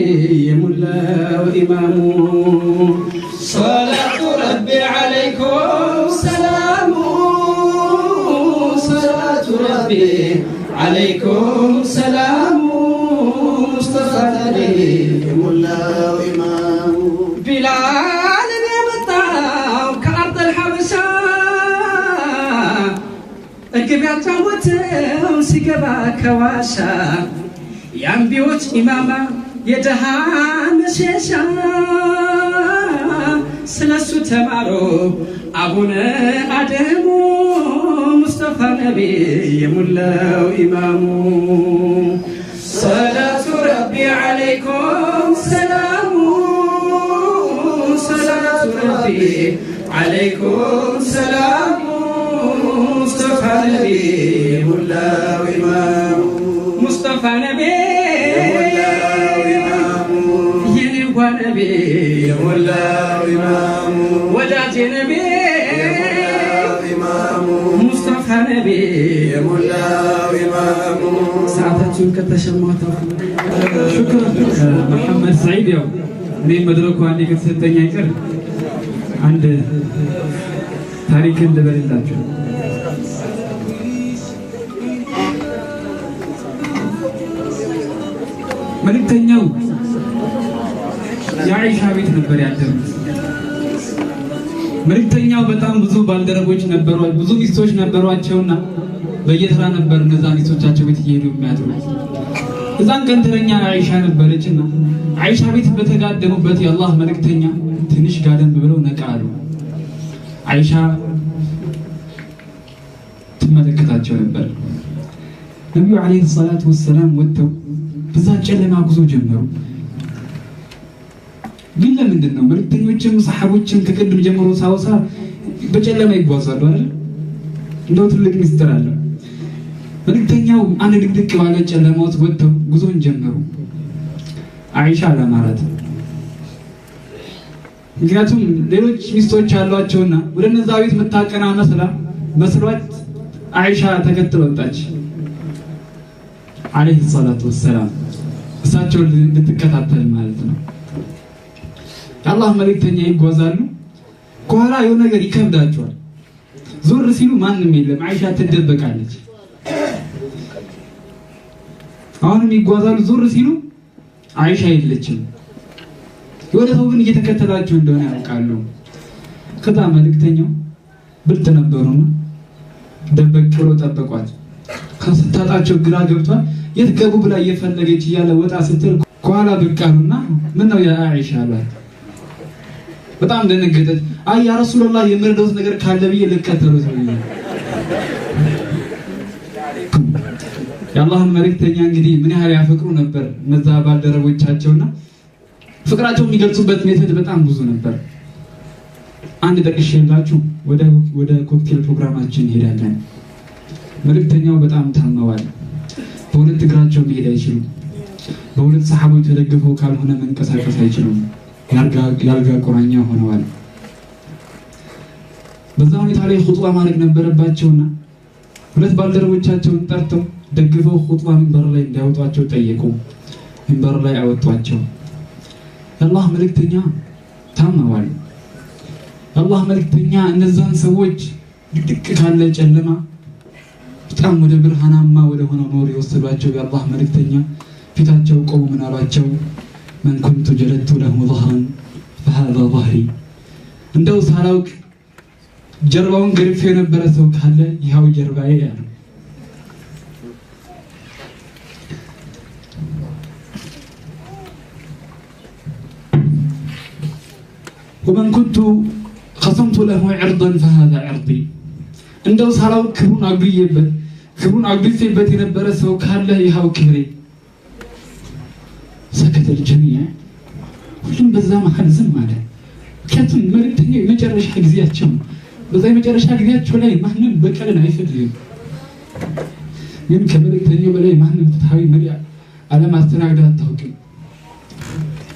ملا وإمامه صلاة ربي عليكم سلام صلاة ربي عليكم سلام مصطفى نبي ملا وإمامه بلال بيمطاو كأرض الحبشة القبيع تعوتهم سيقبا كواشا ينبيوت إماما يدها مشيشا سلسو تمارو أبونا آدمو مصطفى نبي يملاو إمامو صلاة ربي عليكم سلام صلاة ربي عليكم سلام مصطفى نبي يملاو إمامو مصطفى نبي ينوى نبي يملاو إمامو وداج نبي مصطفى نبي يملاو إمامو ساعتين كتشمعت شكرا محمد سعيد يوم እኔ መድረኩ አንዴ ከተሰጠኝ አይቀር አንድ ታሪክ ልበልላችሁ። መልእክተኛው የአይሻ ቤት ነበር ያደሩት። መልእክተኛው በጣም ብዙ ባልደረቦች ነበሯቸው፣ ብዙ ሚስቶች ነበሯቸውና በየተራ ነበር እነዛ ሚስቶቻቸው ቤት እየሄዱ የሚያድሩት። እዛን ቀን ተረኛ አይሻ ነበረችና አይሻ ቤት በተጋደሙበት የአላህ መልእክተኛ ትንሽ ጋደም ብለው ነቃ አሉ። አይሻ ትመለከታቸው ነበር። ነብዩ አለይሂ ሰላቱ ወሰላም ወጥተው በዛ ጨለማ ጉዞ ጀመሩ። ግን ለምንድን ነው መልእክተኞችም ሰሃቦችም ከቅድም ጀምሮ ሳውሳ በጨለማ ይጓዛሉ አይደል? እንደው ትልቅ ሚስጥር አለ። መልእክተኛው አንድ ድቅድቅ ባለ ጨለማ ውስጥ ወጥተው ጉዞን ጀመሩ። አይሻ አላማራት። ምክንያቱም ሌሎች ሚስቶች አሏቸውና ወደ እነዛ ቤት መታቀና መስሏት አይሻ ተከትላ ወጣች አለይሂ ሰላቱ ወሰላም እሳቸውን እንድትከታተል ማለት ነው። የአላህ መልእክተኛ ይጓዛሉ። ከኋላ የሆነ ነገር ይከብዳቸዋል። ዞር ሲሉ ማንም የለም። አይሻ ትደበቃለች። አሁንም ይጓዛሉ። ዞር ሲሉ አይሻ የለችም። የሆነ ሰው ግን እየተከተላቸው እንደሆነ ያውቃሉ። ከዛ መልእክተኛው ብልጥ ነበሩና ደበቅ ብሎ ጠበቋት። ከስታጣቸው ግራ ገብቷል። የት ገቡ ብላ እየፈለገች እያለ ወጣ ስትል ከኋላ ብቅ አሉና ምን ነው ያ አይሻ አሏት። በጣም ደነገጠች። አይ ያ ረሱላህ የምረዳውት ነገር ካለ ብዬ ልከተሉት ነው። የአላህን መልእክተኛ እንግዲህ ምን ያህል ያፈቅሩ ነበር እነዛ ባልደረቦቻቸውና ፍቅራቸውን የሚገልጹበት ሜተድ በጣም ብዙ ነበር። አንድ ጠቅሼላችሁ ወደ ኮክቴል ፕሮግራማችን እንሄዳለን። መልእክተኛው በጣም ታመዋል። በሁለት እግራቸው መሄድ አይችሉም። በሁለት ሰሃቦች ተደግፈው ካልሆነ መንቀሳቀስ አይችሉም። ያልጋ ቁራኛ ሆነዋል። በዛ ሁኔታ ላይ ኹጥባ ማድረግ ነበረባቸውና ሁለት ባልደረቦቻቸውን ጠርተው ደግፈው ኹጥባ ሚንበር ላይ እንዲያወጧቸው ጠየቁ። ሚንበር ላይ አወጧቸው። የአላህ መልእክተኛ ታመዋል። የአላህ መልእክተኛ እነዛን ሰዎች ድቅድቅ ካለ ጨለማ በጣም ወደ ብርሃናማ ወደ ሆነው ኖር የወሰዷቸው የአላህ መልእክተኛ ፊታቸው ቆሙ። ምን አሏቸው? من كنت جلدت له ظهرا فهذا ظهري እንደው ሳላውቅ ጀርባውን ገርፌ የነበረ ሰው ካለ ይኸው ጀርባዬ ያለ። ومن كنت خصمت له عرضا فهذا عرضي እንደው ሳላውቅ ክብሩን አግብቼበት የነበረ ሰው ካለ ይኸው ክብሬ። سكت الجميع ሁሉም በዛ መሃል ዝም አለ። ምክንያቱም መልእክተኛው የመጨረሻ ጊዜያቸው በዛ የመጨረሻ ጊዜያቸው ላይ ማንም በቀልን አይፈልግም። ግን ከመልእክተኛው በላይ ማንም ፍትሃዊ መሪ አለማስተናገድ አታውቅም።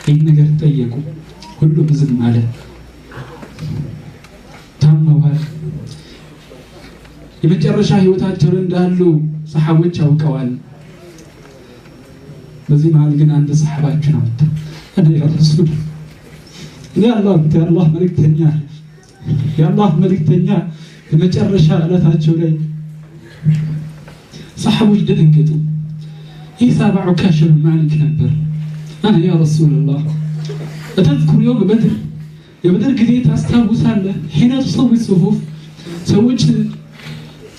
ይህን ነገር ጠየቁ። ሁሉም ዝም አለ። ታመዋል። የመጨረሻ ህይወታቸው እንዳሉ ሰሃቦች ያውቀዋል። በዚህ መሃል ግን አንድ ሰሃባችን አወጣ እኔ ያ ረሱል የአላህ መልእክተኛ የመጨረሻ ዕለታቸው ላይ ሰሃቦች ደነገጡ። ይህ ሳባ ዑካሽ ብን ማሊክ ነበር። أنا يا رسول الله أتذكر يوم بدر يا بدر قديت أستابوس على حين تصوب الصفوف سويت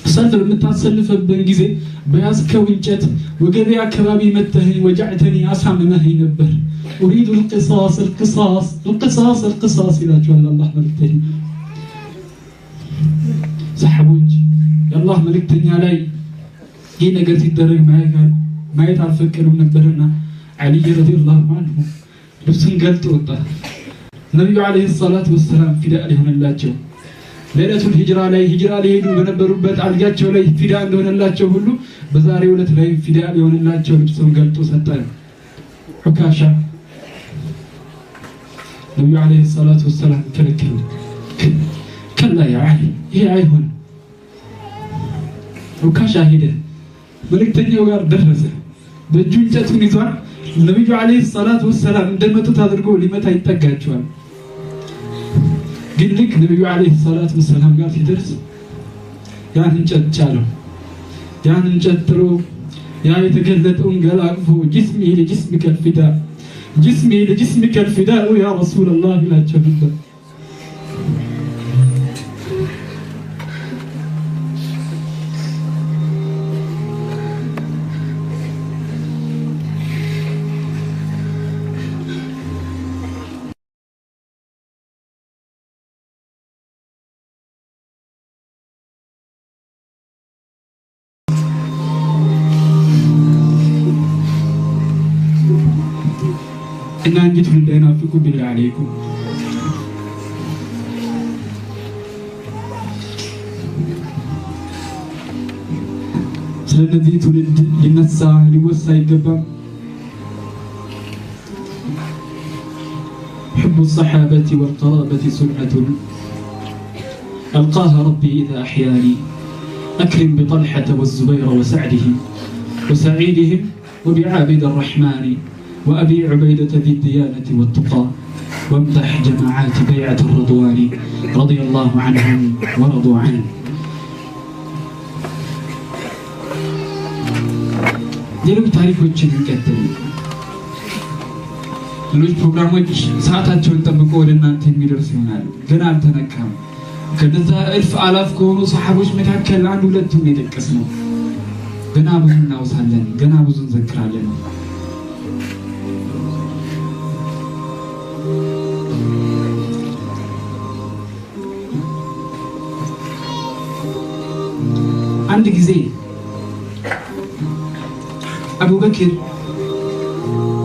صدر متعسلف بنجزي بياز كوينجت وقبيع كبابي متهي وجعتني أسعى مهي نبر أريد القصاص إلى جوال الله ملكتني سحبوج يا الله ملكتني علي هنا قلت الدرج ما يتعرف فكروا نبرنا علي رضي الله عنه لبسن قلت وطا النبي عليه الصلاة والسلام فداء لهن اللاتشو ليلة الهجرة لي هجرة ليدو بنبروا بات عالقاتشو لي فداء لهن اللاتشو هلو بزاري ولت لي فداء لهن اللاتشو لبسن قلت وستان حكاشا النبي عليه الصلاة والسلام كلا يا علي هي عيهن حكاشا هيدا ملك تنيا وقار درسه بجوجة نزار النبي عليه الصلاة والسلام عندما تتذكروا لمتى يتقاجون قل لك النبي عليه الصلاة والسلام قال في درس يعني نجد شالو يعني نجد ترو يعني يتقلدون قال أعرفوا جسمي لجسمك الفداء جسمي لجسمك الفداء يا رسول الله لا تشبه إن أنجت من ينافقوا بالله عليكم ስለዚህ ትውልድ ሊነሳ ሊወሳ ይገባል። حب الصحابة والقرابة سنة ألقاها ربي إذا أحياني أكرم بطلحة والزبير وسعدهم وسعيدهم وبعابد الرحمن وأبي عبيدة ذي الديانة والتقى وامدح جماعات بيعة الرضوان رضي الله عنهم ورضوا عنه. ሌሎች ታሪኮችን እንቀጥል። ሌሎች ፕሮግራሞች ሰዓታቸውን ጠብቆ ወደ እናንተ የሚደርስ ይሆናል። ገና አልተነካም። ከነዛ እልፍ አላፍ ከሆኑ ሰሃቦች መካከል አንድ ሁለቱን የጠቀስነው ገና ብዙ እናውሳለን፣ ገና ብዙ እንዘክራለን። አንድ ጊዜ أبو بكر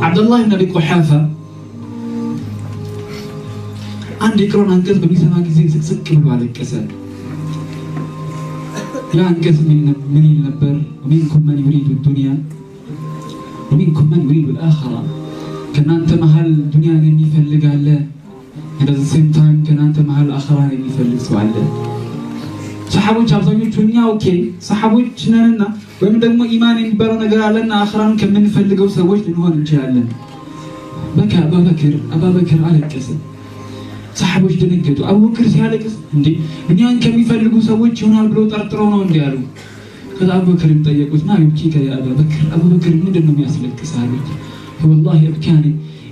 عبد الله بن أبي قحافة عند يقرون أنقذ بميسما كزين سك على الكسل يا أنقذ من النبر ومنكم من يريد الدنيا ومنكم من يريد الآخرة كنا أنت محل الدنيا اللي يفلق على إذا السيم تايم كنا أنت محل الآخرة اللي يفلق سؤال ሰሃቦች አብዛኞቹ እኛ ኦኬ ሰሃቦች ነንና ወይም ደግሞ ኢማን የሚባለው ነገር አለና አኺራን ከምንፈልገው ሰዎች ልንሆን እንችላለን። በቃ አቡበክር አለቀሰ። ሰሃቦች ደነገጡ። አቡበክር ሲያለቅስ እንዴ እኛን ከሚፈልጉ ሰዎች ይሆናል ብሎ ጠርጥረው ነው እንዴ ያሉ። ከዛ አቡበክርን ጠየቁት ማ ይብኪከ ያ አቡበክር ምንድነው የሚያስለቅስህ አሉት። ወላሂ አብካኒ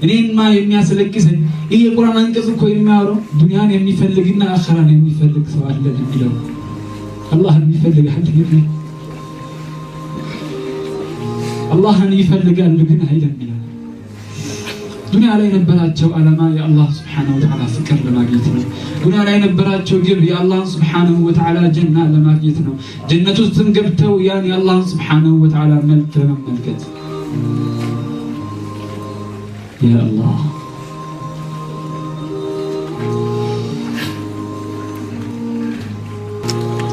እኔማ የሚያስለቅሰኝ ይሄ የቁርአን አንቀጽ እኮ የሚያወራው ዱንያን የሚፈልግና አኺራን የሚፈልግ ሰው አለ የሚለው አላህን ይፈልጋል ግን አላህን ይፈልጋል ግን አይደለም። ዱንያ ላይ የነበራቸው ዓላማ የአላህ Subhanahu Wa Ta'ala ፍቅር ለማግኘት ነው። ዱንያ ላይ የነበራቸው ግብ የአላህ Subhanahu Wa Ta'ala ጀና ለማግኘት ነው። ጀነት ውስጥ ገብተው ያን የአላህ Subhanahu Wa Ta'ala መልክ ለመመልከት يا الله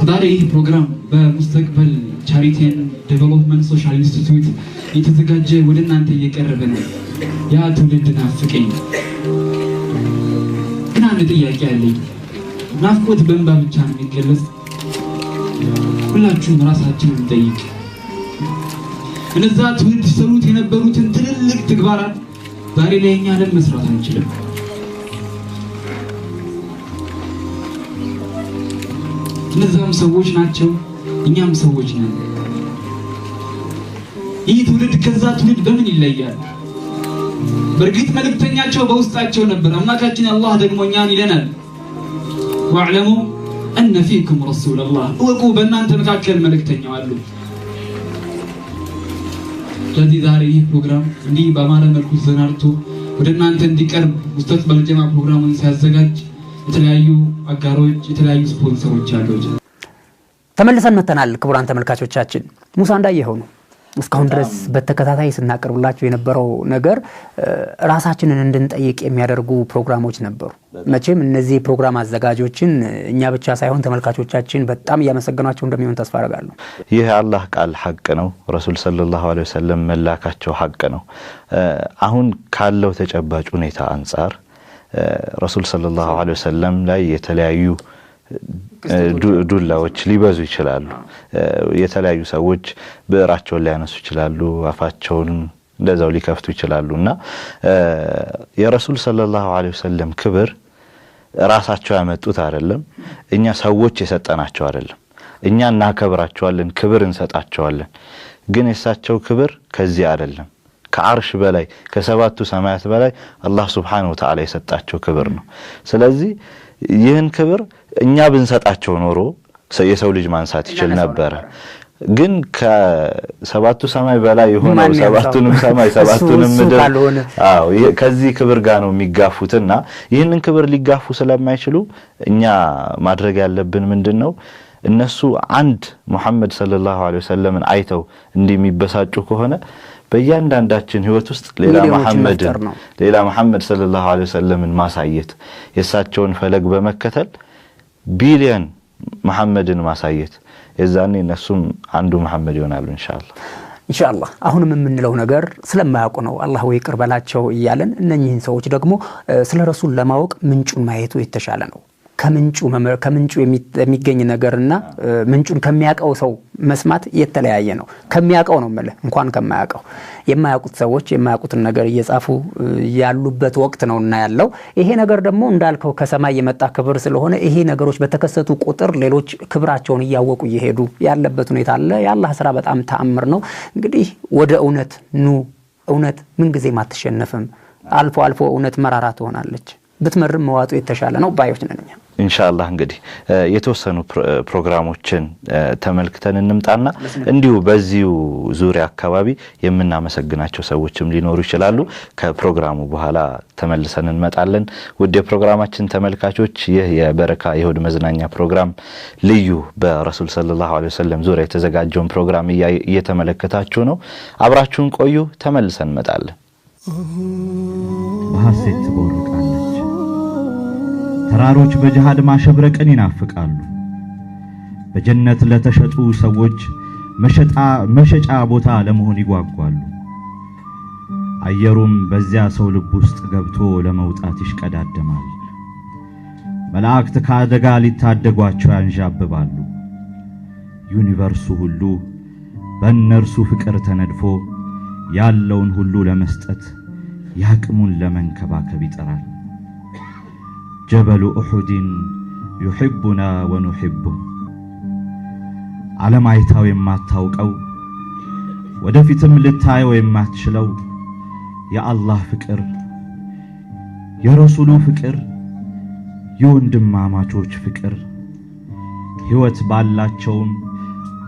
ዛሬ ይህ ፕሮግራም በሙስተቅበል ቻሪቲ ኤንድ ዴቨሎፕመንት ሶሻል ኢንስቲትዩት የተዘጋጀ ወደ እናንተ እየቀረበ ነው። ያ ትውልድ ናፍቀኝ። ግን አንድ ጥያቄ አለኝ። ናፍቆት በእንባ ብቻ ነው የሚገለጽ? ሁላችሁም ራሳችንን እንጠይቅ። እነዛ ትውልድ ሲሰሩት የነበሩትን ትልልቅ ተግባራት ዛሬ ላይ እኛ ለምን መስራት አንችልም? እነዛም ሰዎች ናቸው፣ እኛም ሰዎች ነን። ይህ ትውልድ ከዛ ትውልድ በምን ይለያል? በእርግጥ መልእክተኛቸው በውስጣቸው ነበር። አምላካችን አላህ ደግሞ እኛን ይለናል ወአዕለሙ أن فيكم رسول الله ወቁ በእናንተ መካከል መልእክተኛው አሉ። ስለዚህ ዛሬ ይህ ፕሮግራም እንዲህ በአማረ መልኩ ተሰናድቶ ወደ እናንተ እንዲቀርብ ሙስተቅበል ጀማ ፕሮግራሙን ሲያዘጋጅ የተለያዩ አጋሮች የተለያዩ ስፖንሰሮች አሉት። ተመልሰን መተናል። ክቡራን ተመልካቾቻችን ሙሳ እንዳየኸው ነው እስካሁን ድረስ በተከታታይ ስናቀርብላችሁ የነበረው ነገር ራሳችንን እንድንጠይቅ የሚያደርጉ ፕሮግራሞች ነበሩ። መቼም እነዚህ ፕሮግራም አዘጋጆችን እኛ ብቻ ሳይሆን ተመልካቾቻችን በጣም ያመሰግናቸው እንደሚሆን ተስፋ አደርጋለሁ። ይህ አላህ ቃል ሐቅ ነው። ረሱል ሰለላሁ ዐለይሂ ወሰለም መላካቸው ሐቅ ነው። አሁን ካለው ተጨባጭ ሁኔታ አንፃር ረሱል ሰለላሁ ዐለይሂ ወሰለም ላይ የተለያዩ ዱላዎች ሊበዙ ይችላሉ። የተለያዩ ሰዎች ብዕራቸውን ሊያነሱ ይችላሉ፣ አፋቸውን እንደዛው ሊከፍቱ ይችላሉና የረሱል ሰለላሁ ዐለይሂ ወሰለም ክብር ራሳቸው ያመጡት አይደለም፣ እኛ ሰዎች የሰጠናቸው አይደለም። እኛ እናከብራቸዋለን፣ ክብር እንሰጣቸዋለን። ግን የሳቸው ክብር ከዚህ አይደለም። ከአርሽ በላይ ከሰባቱ ሰማያት በላይ አላህ Subhanahu Wa Ta'ala የሰጣቸው ክብር ነው። ስለዚህ ይህን ክብር እኛ ብንሰጣቸው ኖሮ የሰው ልጅ ማንሳት ይችል ነበር። ግን ከሰባቱ ሰማይ በላይ የሆነው ሰባቱንም ሰማይ ሰባቱንም ምድር ከዚህ ክብር ጋር ነው የሚጋፉትና ይህንን ክብር ሊጋፉ ስለማይችሉ እኛ ማድረግ ያለብን ምንድነው? እነሱ አንድ ሙሐመድ ሰለላሁ ዐለይሂ ወሰለምን አይተው እንደሚበሳጩ ከሆነ በእያንዳንዳችን ህይወት ውስጥ ሌላ መሐመድ ሰለላሁ ዐለይሂ ወሰለምን ማሳየት የሳቸውን ፈለግ በመከተል ቢሊየን መሐመድን ማሳየት የዛኔ እነሱም አንዱ መሐመድ ይሆናሉ ኢንሻአላህ። አሁንም የምንለው ነገር ስለማያውቁ ነው። አላህ ወይ ይቅር በላቸው እያለን እነኚህን ሰዎች ደግሞ ስለ ረሱል ለማወቅ ምንጩን ማየቱ የተሻለ ነው። ከምንጩ የሚገኝ ነገርና ምንጩን ከሚያቀው ሰው መስማት የተለያየ ነው። ከሚያቀው ነው ማለት እንኳን ከማያቀው የማያቁት ሰዎች የማያቁትን ነገር እየጻፉ ያሉበት ወቅት ነውና ያለው ይሄ ነገር ደግሞ እንዳልከው ከሰማይ የመጣ ክብር ስለሆነ ይሄ ነገሮች በተከሰቱ ቁጥር ሌሎች ክብራቸውን ያወቁ ይሄዱ ያለበት ሁኔታ አለ። ያላህ ስራ በጣም ተአምር ነው። እንግዲህ ወደ እውነት ኑ። እውነት ምን ጊዜ ማትሸነፍም። አልፎ እውነት መራራ ትሆናለች። ብትመርም መዋጡ የተሻለ ነው ባዮች ነን ኢንሻአላህ። እንግዲህ የተወሰኑ ፕሮግራሞችን ተመልክተን እንምጣና እንዲሁ በዚሁ ዙሪያ አካባቢ የምናመሰግናቸው ሰዎችም ሊኖሩ ይችላሉ። ከፕሮግራሙ በኋላ ተመልሰን እንመጣለን። ውድ የፕሮግራማችን ተመልካቾች ይህ የበረካ የእሁድ መዝናኛ ፕሮግራም ልዩ በረሱል ሰለላሁ ዐለይሂ ወሰለም ዙሪያ የተዘጋጀውን ፕሮግራም እየተመለከታችሁ ነው። አብራችሁን ቆዩ። ተመልሰን እንመጣለን። በሐሴት ትቦርቃለች ተራሮች በጅሃድ ማሸብረቅን ይናፍቃሉ። በጀነት ለተሸጡ ሰዎች መሸጫ ቦታ ለመሆን ይጓጓሉ። አየሩም በዚያ ሰው ልብ ውስጥ ገብቶ ለመውጣት ይሽቀዳደማል። መላእክት ከአደጋ ሊታደጓቸው ያንዣብባሉ። ዩኒቨርሱ ሁሉ በእነርሱ ፍቅር ተነድፎ ያለውን ሁሉ ለመስጠት ያቅሙን ለመንከባከብ ይጥራል። ጀበሉ ኡሁድን يحبنا ونحبه ዓለም አይታው የማታውቀው ወደፊትም ልታየው የማትችለው የአላህ ፍቅር የረሱሉ ፍቅር የወንድማማቾች ፍቅር ህይወት ባላቸውም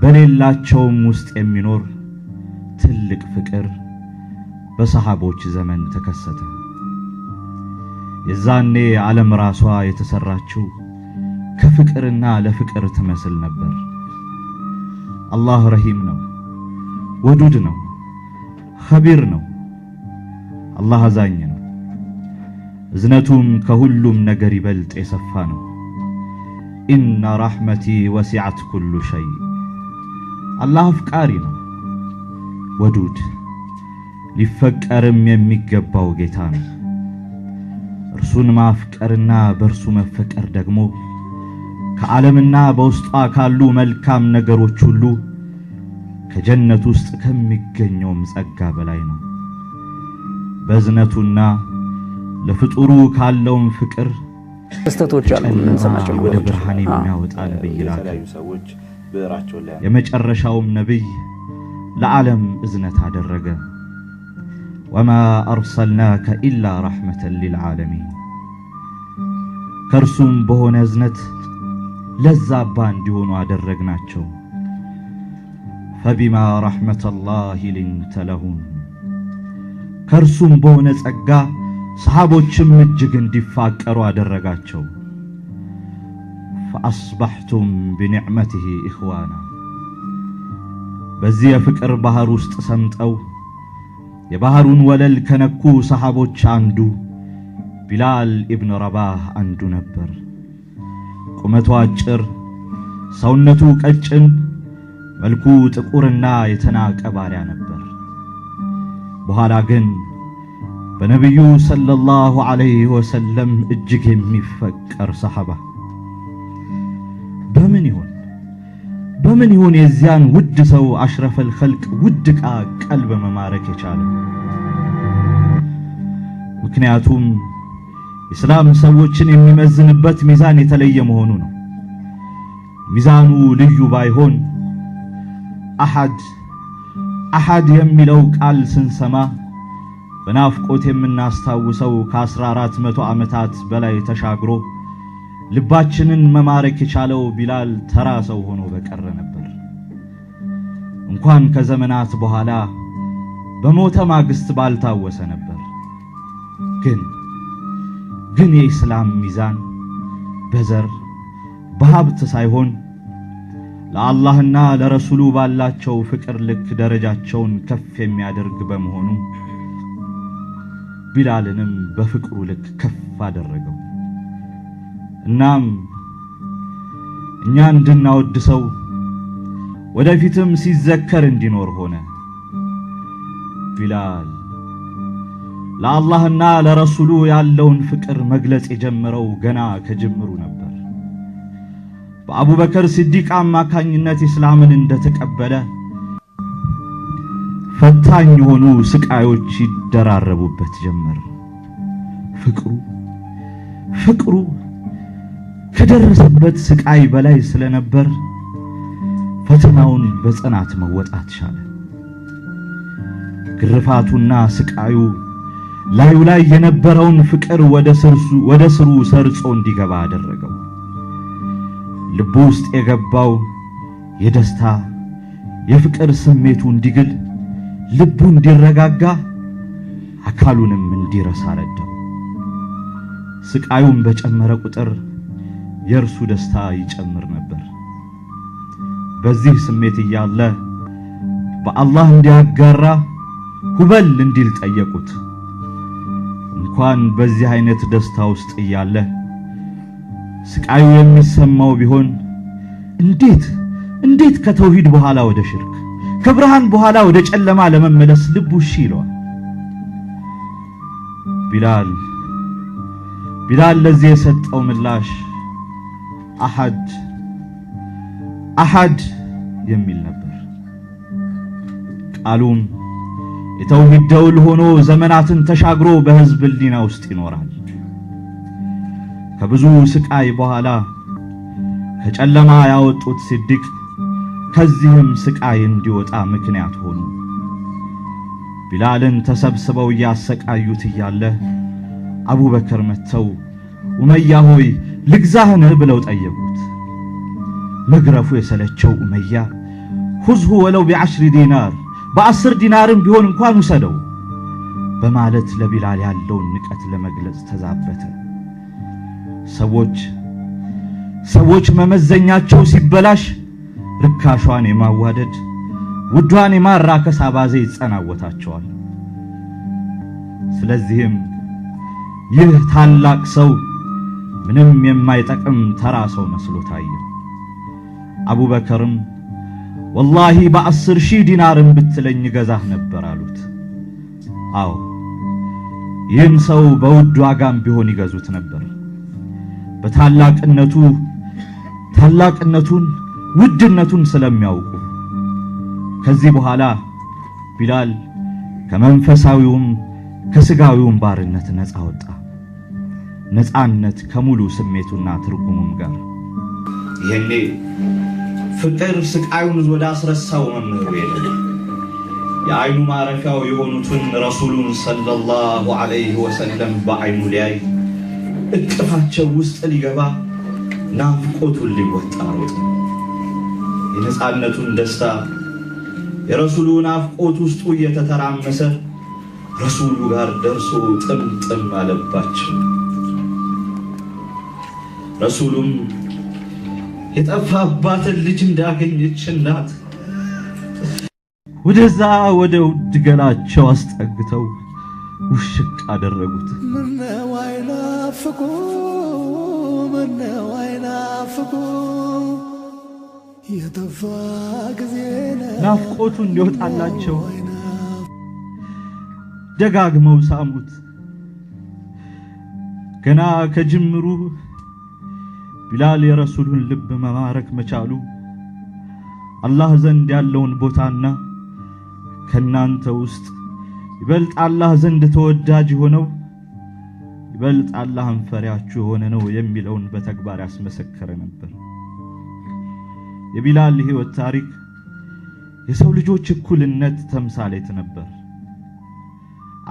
በሌላቸውም ውስጥ የሚኖር ትልቅ ፍቅር በሰሃቦች ዘመን ተከሰተ። የዛኔ ዓለም ራሷ የተሰራችው ከፍቅርና ለፍቅር ትመስል ነበር። አላህ ረሂም ነው፣ ወዱድ ነው፣ ኸቢር ነው። አላህ አዛኝ ነው። እዝነቱም ከሁሉም ነገር ይበልጥ የሰፋ ነው። ኢነ ረሕመቲ ወሲዐት ኩሉ ሸይ። አላህ አፍቃሪ ነው፣ ወዱድ ሊፈቀርም የሚገባው ጌታ ነው። እርሱን ማፍቀርና በርሱ መፈቀር ደግሞ ከዓለምና በውስጧ ካሉ መልካም ነገሮች ሁሉ ከጀነት ውስጥ ከሚገኘው ጸጋ በላይ ነው። በዝነቱና ለፍጡሩ ካለው ፍቅር ክስተቶች አሉ እንሰማቸው ወደ ብርሃን የሚያወጣ ነብይ ላከ። የመጨረሻውም ነብይ ለዓለም እዝነት አደረገ። ወማ አርሰልናከ ኢላ ረሕመተን ሊልዓለሚን። ከርሱም በሆነ እዝነት ለዛባ እንዲሆኑ አደረግናቸው። ፈቢማ ረሕመተላሂ ሊንተ ለሁም። ከርሱም በሆነ ጸጋ ሰሃቦችም እጅግ እንዲፋቀሩ አደረጋቸው። ፈአስበሕቱም ቢኒዕመቲሂ ኢኽዋና። በዚህ የፍቅር ባህር ውስጥ ሰምጠው የባህሩን ወለል ከነኩ ሰሃቦች አንዱ ቢላል ኢብኑ ረባህ አንዱ ነበር። ቁመቱ አጭር፣ ሰውነቱ ቀጭን፣ መልኩ ጥቁርና የተናቀ ባሪያ ነበር። በኋላ ግን በነብዩ ሰለላሁ ዐለይሂ ወሰለም እጅግ የሚፈቀር ሰሃባ በምን ይሆን የዚያን ውድ ሰው አሽረፈል ኸልቅ ውድ ቀልብ መማረክ የቻለው? ምክንያቱም ኢስላም ሰዎችን የሚመዝንበት ሚዛን የተለየ መሆኑ ነው። ሚዛኑ ልዩ ባይሆን አሐድ የሚለው ቃል ስንሰማ በናፍቆት የምናስታውሰው ከ1400 ዓመታት በላይ ተሻግሮ ልባችንን መማረክ የቻለው ቢላል ተራ ሰው ሆኖ በቀረ ነበር። እንኳን ከዘመናት በኋላ በሞተ ማግስት ባልታወሰ ነበር። ግን የኢስላም ሚዛን በዘር በሀብት ሳይሆን ለአላህና ለረሱሉ ባላቸው ፍቅር ልክ ደረጃቸውን ከፍ የሚያደርግ በመሆኑ ቢላልንም በፍቅሩ ልክ ከፍ አደረገው። እናም እኛ እንድናወድሰው ወደፊትም ሲዘከር እንዲኖር ሆነ። ቢላል ለአላህና ለረሱሉ ያለውን ፍቅር መግለጽ የጀመረው ገና ከጅምሩ ነበር። በአቡበከር ሲዲቅ አማካኝነት ኢስላምን እንደተቀበለ ፈታኝ የሆኑ ስቃዮች ይደራረቡበት ጀመር። ፍቅሩ ከደረሰበት ስቃይ በላይ ስለነበር ፈተናውን በጽናት መወጣት ቻለ። ግርፋቱና ስቃዩ ላዩ ላይ የነበረውን ፍቅር ወደ ስሩ ሰርጾ እንዲገባ አደረገው። ልቡ ውስጥ የገባው የደስታ የፍቅር ስሜቱ እንዲግል፣ ልቡ እንዲረጋጋ፣ አካሉንም እንዲረሳ ረዳው። ስቃዩን በጨመረ ቁጥር የእርሱ ደስታ ይጨምር ነበር። በዚህ ስሜት እያለ በአላህ እንዲያጋራ ሁበል እንዲል ጠየቁት። እንኳን በዚህ አይነት ደስታ ውስጥ እያለ ስቃዩ የሚሰማው ቢሆን እንዴት ከተውሂድ በኋላ ወደ ሽርክ፣ ከብርሃን በኋላ ወደ ጨለማ ለመመለስ ልቡ እሺ ይለዋል? ቢላል ለዚህ የሰጠው ምላሽ አሐድ የሚል ነበር። ቃሉም የተውሂድ ደውል ሆኖ ዘመናትን ተሻግሮ በህዝብ ህሊና ውስጥ ይኖራል። ከብዙ ስቃይ በኋላ ከጨለማ ያወጡት ሲዲቅ ከዚህም ስቃይ እንዲወጣ ምክንያት ሆኑ። ቢላልን ተሰብስበው ያሰቃዩት እያለ አቡበከር መተው ኡመያ ሆይ ልግዛህን ብለው ጠየቁት። መግረፉ የሰለቸው ኡመያ ሁዝሁ ወለው ب10 ዲናር በ10 ዲናርም ቢሆን እንኳን ውሰደው በማለት ለቢላል ያለውን ንቀት ለመግለጽ ተዛበተ። ሰዎች መመዘኛቸው ሲበላሽ ርካሿን የማዋደድ ውዷን የማራከስ አባዜ ይጸናወታቸዋል። ስለዚህም ይህ ታላቅ ሰው ምንም የማይጠቅም ተራ ሰው መስሎ ታየ። አቡበከርም ወላሂ በ10,000 ዲናርም ብትለኝ ገዛህ ነበር አሉት። አዎ ይህን ሰው በውድ ዋጋም ቢሆን ይገዙት ነበር። በታላቅነቱ ታላቅነቱን ውድነቱን ስለሚያውቁ ከዚህ በኋላ ቢላል ከመንፈሳዊውም ከስጋዊውም ባርነት ነፃ ወጣ። ነፃነት ከሙሉ ስሜቱና ትርጉሙም ጋር። ይሄኔ ፍቅር ስቃዩን ወደ አስረሳው መምህሩ ሄደ። የአይኑ ማረፊያው የሆኑትን ረሱሉን ሰለላሁ ዐለይሂ ወሰለም በአይኑ ላይ እቅፋቸው ውስጥ ሊገባ ናፍቆቱን ሊወጣ ሮጠ። የነፃነቱን ደስታ የረሱሉ ናፍቆት ውስጡ እየተተራመሰ ረሱሉ ጋር ደርሶ ጥምጥም አለባቸው። ረሱሉም የጠፋባትን ልጅ እንዳገኘች እናት ወደዛ ወደ ውድ ገላቸው አስጠግተው ውሽቅ አደረጉት። ምነው አይናፍቁ ምነው አይናፍቁ የጠፋ ጊዜ ናፍቆቱ እንዲወጣላቸው ደጋግመው ሳሙት። ገና ከጅምሩ ቢላል የረሱሉን ልብ መማረክ መቻሉ አላህ ዘንድ ያለውን ቦታና ከናንተ ውስጥ ይበልጥ አላህ ዘንድ ተወዳጅ ሆነው ይበልጥ አላህን ፈሪያችሁ ሆነ ነው የሚለውን በተግባር ያስመሰከረ ነበር። የቢላል ሕይወት ታሪክ የሰው ልጆች እኩልነት ተምሳሌት ነበር።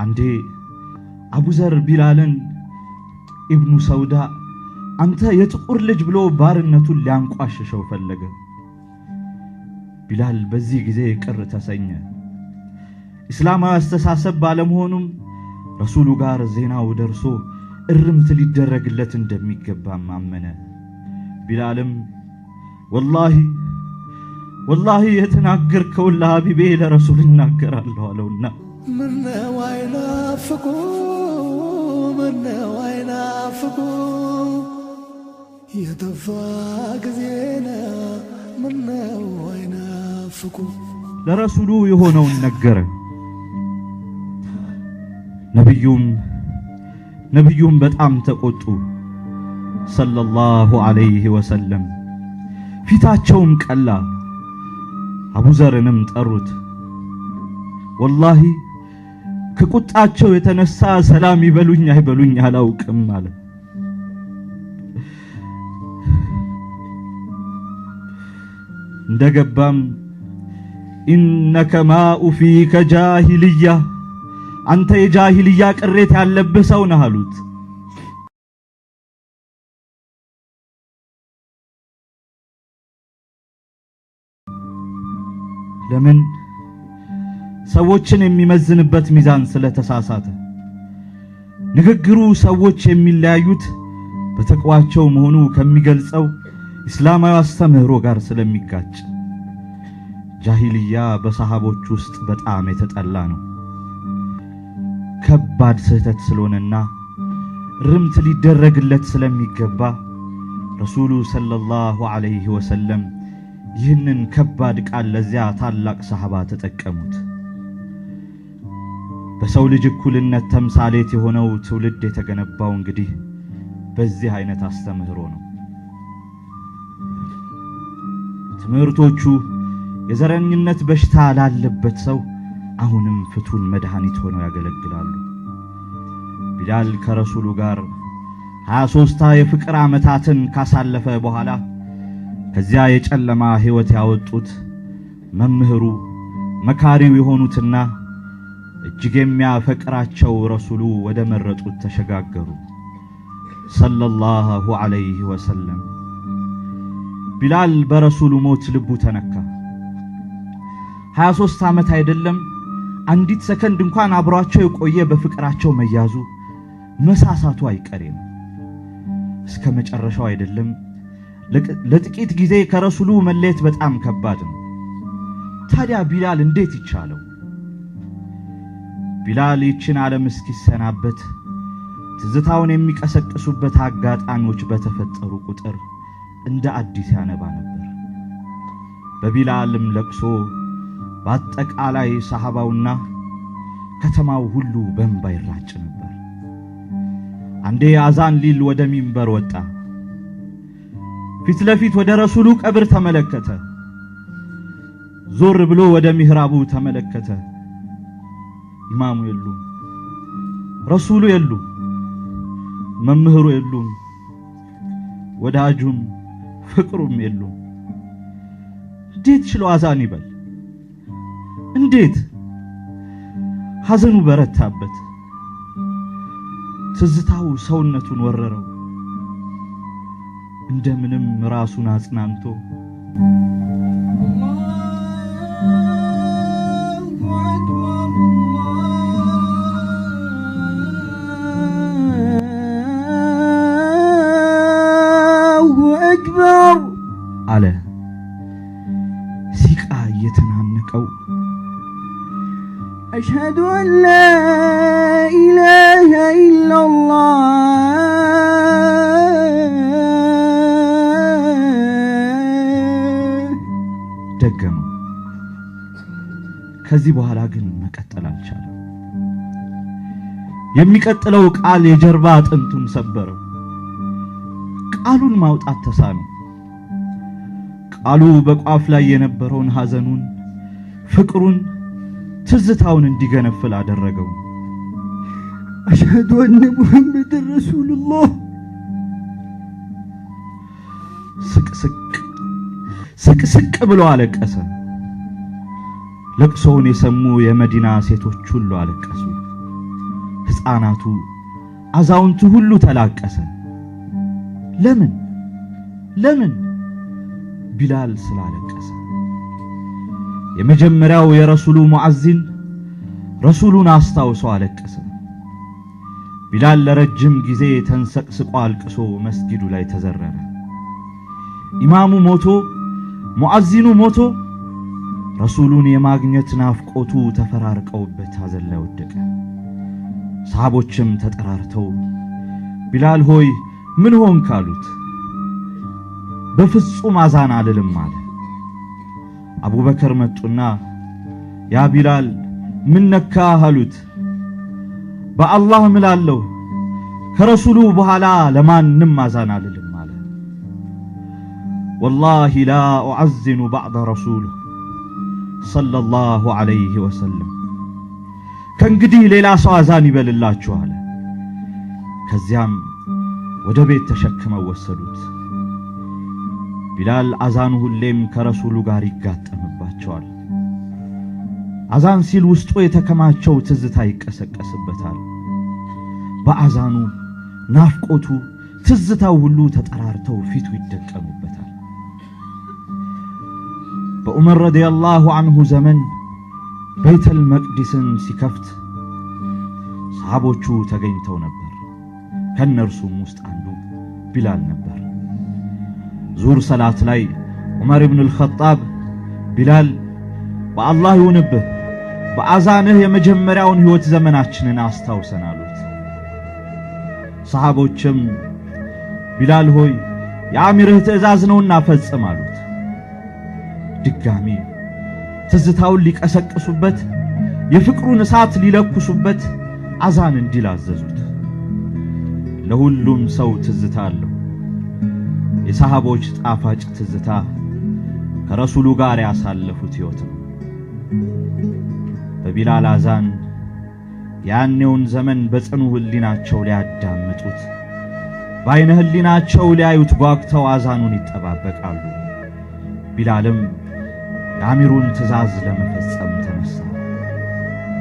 አንዴ አቡዘር ቢላልን ኢብኑ ሰውዳ አንተ የጥቁር ልጅ ብሎ ባርነቱን ሊያንቋሽሸው ፈለገ። ቢላል በዚህ ጊዜ ቅር ተሰኘ። እስላማዊ አስተሳሰብ ባለመሆኑም ረሱሉ ጋር ዜናው ደርሶ እርምት ሊደረግለት እንደሚገባ አመነ። ቢላልም ወላሂ የተናገርከውን ለሐቢቤ ለረሱል እናገራለሁ አለውና ምነው አይናፍቁ ምነው አይናፍቁ የጠፋ ጊዜና ምነው አይናፍቁ ለረሱሉ የሆነውን ነገረ። ነብዩም በጣም ተቆጡ ሰለላሁ ዐለይሂ ወሰለም። ፊታቸውም ቀላ። አቡዘርንም ጠሩት። ወላሂ ከቁጣቸው የተነሳ ሰላም ይበሉኝ አይበሉኝ አላውቅም አለ። እንደገባም ኢነከ ማኡ ፊከ ጃሂልያ አንተ የጃሂልያ ቅሬት ያለብህ ሰው ነህ አሉት። ለምን? ሰዎችን የሚመዝንበት ሚዛን ስለተሳሳተ። ንግግሩ ሰዎች የሚለያዩት በተቅዋቸው መሆኑ ከሚገልጸው እስላማዊ አስተምህሮ ጋር ስለሚጋጭ። ጃሂልያ በሰሃቦች ውስጥ በጣም የተጠላ ነው። ከባድ ስህተት ስለሆነና ርምት ሊደረግለት ስለሚገባ ረሱሉ ሰለላሁ ዐለይሂ ወሰለም ይህንን ከባድ ቃል ለዚያ ታላቅ ሰሃባ ተጠቀሙት። በሰው ልጅ እኩልነት ተምሳሌት የሆነው ትውልድ የተገነባው እንግዲህ በዚህ አይነት አስተምህሮ ነው። ትምህርቶቹ የዘረኝነት በሽታ ላለበት ሰው አሁንም ፍቱን መድኃኒት ሆነው ያገለግላሉ። ቢላል ከረሱሉ ጋር 23 የፍቅር ዓመታትን ካሳለፈ በኋላ ከዚያ የጨለማ ሕይወት ያወጡት መምህሩ መካሪው የሆኑትና እጅግ የሚያፈቅራቸው ረሱሉ ወደ መረጡት ተሸጋገሩ ሰለላሁ ዐለይሂ ወሰለም። ቢላል በረሱሉ ሞት ልቡ ተነካ። 23 ዓመት አይደለም አንዲት ሰከንድ እንኳን አብሯቸው የቆየ በፍቅራቸው መያዙ መሳሳቱ አይቀሬ ነው። እስከ መጨረሻው አይደለም ለጥቂት ጊዜ ከረሱሉ መለየት በጣም ከባድ ነው። ታዲያ ቢላል እንዴት ይቻለው? ቢላል ይችን ዓለም እስኪሰናበት ትዝታውን የሚቀሰቅሱበት አጋጣሚዎች በተፈጠሩ ቁጥር እንደ አዲስ ያነባ ነበር። በቢላልም ለቅሶ በአጠቃላይ ሰሃባውና ከተማው ሁሉ በእንባ ይራጭ ነበር። አንዴ አዛን ሊል ወደ ሚንበር ወጣ። ፊት ለፊት ወደ ረሱሉ ቀብር ተመለከተ። ዞር ብሎ ወደ ሚህራቡ ተመለከተ። ኢማሙ የሉም፣ ረሱሉ የሉም፣ መምህሩ የሉም፣ ወዳጁም ፍቅሩም የሉም። እንዴት ችሎ አዛን ይበል? እንዴት? ሐዘኑ በረታበት። ትዝታው ሰውነቱን ወረረው። እንደምንም ራሱን አጽናንቶ አለ። ሲቃ እየተናነቀው أشهد أن لا إله إلا الله ደገመው። ከዚህ በኋላ ግን መቀጠል አልቻለም። የሚቀጥለው ቃል የጀርባ አጥንቱን ሰበረው። ቃሉን ማውጣት ተሳነው። ቃሉ በቋፍ ላይ የነበረውን ሐዘኑን፣ ፍቅሩን፣ ትዝታውን እንዲገነፍል አደረገው። أشهد أن محمد رسول الله ስቅስቅ ብሎ አለቀሰ። ለቅሶውን የሰሙ የመዲና ሴቶች ሁሉ አለቀሱ። ሕፃናቱ፣ አዛውንቱ ሁሉ ተላቀሰ። ለምን? ቢላል ስላለቀሰ። የመጀመሪያው የረሱሉ ሙአዚን ረሱሉን አስታውሶ አለቀሰ። ቢላል ለረጅም ጊዜ ተንሰቅስቆ አልቅሶ መስጊዱ ላይ ተዘረረ። ኢማሙ ሞቶ፣ ሙአዚኑ ሞቶ፣ ረሱሉን የማግኘት ናፍቆቱ ተፈራርቀውበት ሐዘን ላይ ወደቀ። ሰሃቦችም ተጠራርተው ቢላል ሆይ ምን ሆንክ አሉት። በፍጹም አዛን አልልም አለ። አቡበከር መጡና ያ ቢላል ምን ነካህ አሉት። በአላህ እምላለሁ ከረሱሉ በኋላ ለማንም አዛን አልልም አለ። ወላሂ ላ ኡዐዝኑ በዕደ ረሱል ሰለላሁ ዐለይሂ ወሰለም፣ ከእንግዲህ ሌላ ሰው አዛን ይበልላችሁ አለ። ከዚያም ወደ ቤት ተሸክመው ወሰዱት። ቢላል አዛኑ ሁሌም ከረሱሉ ጋር ይጋጠምባቸዋል። አዛን ሲል ውስጡ የተከማቸው ትዝታ ይቀሰቀስበታል። በአዛኑ ናፍቆቱ፣ ትዝታው ሁሉ ተጠራርተው ፊቱ ይደቀሙበታል። በዑመር ረዲየላሁ ዐንሁ ዘመን ቤተል መቅዲስን ሲከፍት ሰሃቦቹ ተገኝተው ነበር። ከነርሱም ውስጥ አንዱ ቢላል ነበር። ዙር ሰላት ላይ ዑመር ኢብኑ አልኸጣብ ቢላል በአላህ ይሁንብህ በአዛንህ የመጀመሪያውን ሕይወት ዘመናችንን አስታውሰን አሉት። ሰሃቦችም ቢላል ሆይ የአሚርህ ትእዛዝ ነውና ፈጽም አሉት። ድጋሚ ትዝታውን ሊቀሰቅሱበት፣ የፍቅሩን እሳት ሊለኩሱበት አዛን እንዲል አዘዙት። ለሁሉም ሰው ትዝታ አለው። የሰሃቦች ጣፋጭ ትዝታ ከረሱሉ ጋር ያሳለፉት ሕይወት ነው። በቢላል አዛን ያኔውን ዘመን በጽኑ ህሊናቸው ሊያዳምጡት፣ በዓይነ ህሊናቸው ሊያዩት ጓግተው አዛኑን ይጠባበቃሉ። ቢላልም የአሚሩን ትእዛዝ ለመፈጸም ተነሳ።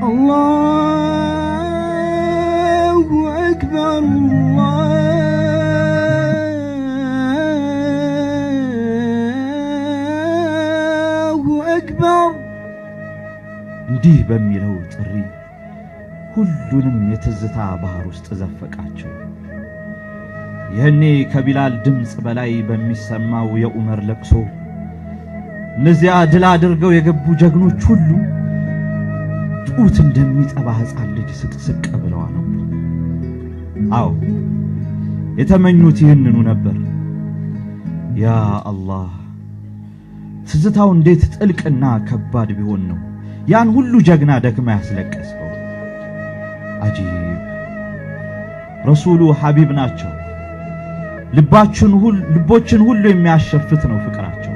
አላሁ አክበር አላሁ አክበር እንዲህ በሚለው ጥሪ ሁሉንም የትዝታ ባህር ውስጥ ዘፈቃቸው። ይህኔ ከቢላል ድምፅ በላይ በሚሰማው የዑመር ለቅሶ እነዚያ ድል አድርገው የገቡ ጀግኖች ሁሉ ጡት እንደሚጠባ ሕፃን ልጅ ስቅስቅ ብለው አነቡ። አዎ የተመኙት ይህንኑ ነበር። ያ አላህ፣ ትዝታው እንዴት ጥልቅና ከባድ ቢሆን ነው ያን ሁሉ ጀግና ደግማ ያስለቀሰው። አጂብ፣ ረሱሉ ሐቢብ ናቸው። ልቦችን ሁሉ የሚያሸፍት ነው ፍቅራቸው።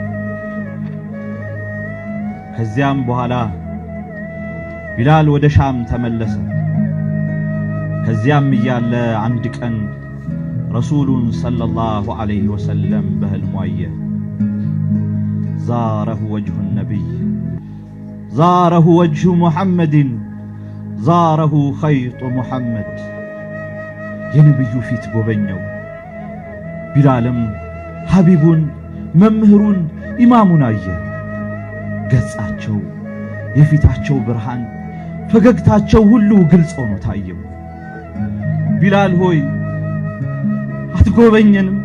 ከዚያም በኋላ ቢላል ወደ ሻም ተመለሰ። ከዚያም እያለ አንድ ቀን ረሱሉን ሰለላሁ ዐለይሂ ወሰለም በህልሙ አየ። ዛረሁ ወጅሁ ነቢይ ዛረሁ ወጅሁ ሙሐመድን ዛረሁ ኸይጡ ሙሐመድ። የነቢዩ ፊት ጎበኘው። ቢላልም ሐቢቡን መምህሩን ኢማሙን አየ። ገጻቸው፣ የፊታቸው ብርሃን፣ ፈገግታቸው ሁሉ ግልጽ ሆኖ ታየው። ቢላል ሆይ አትጎበኘንም?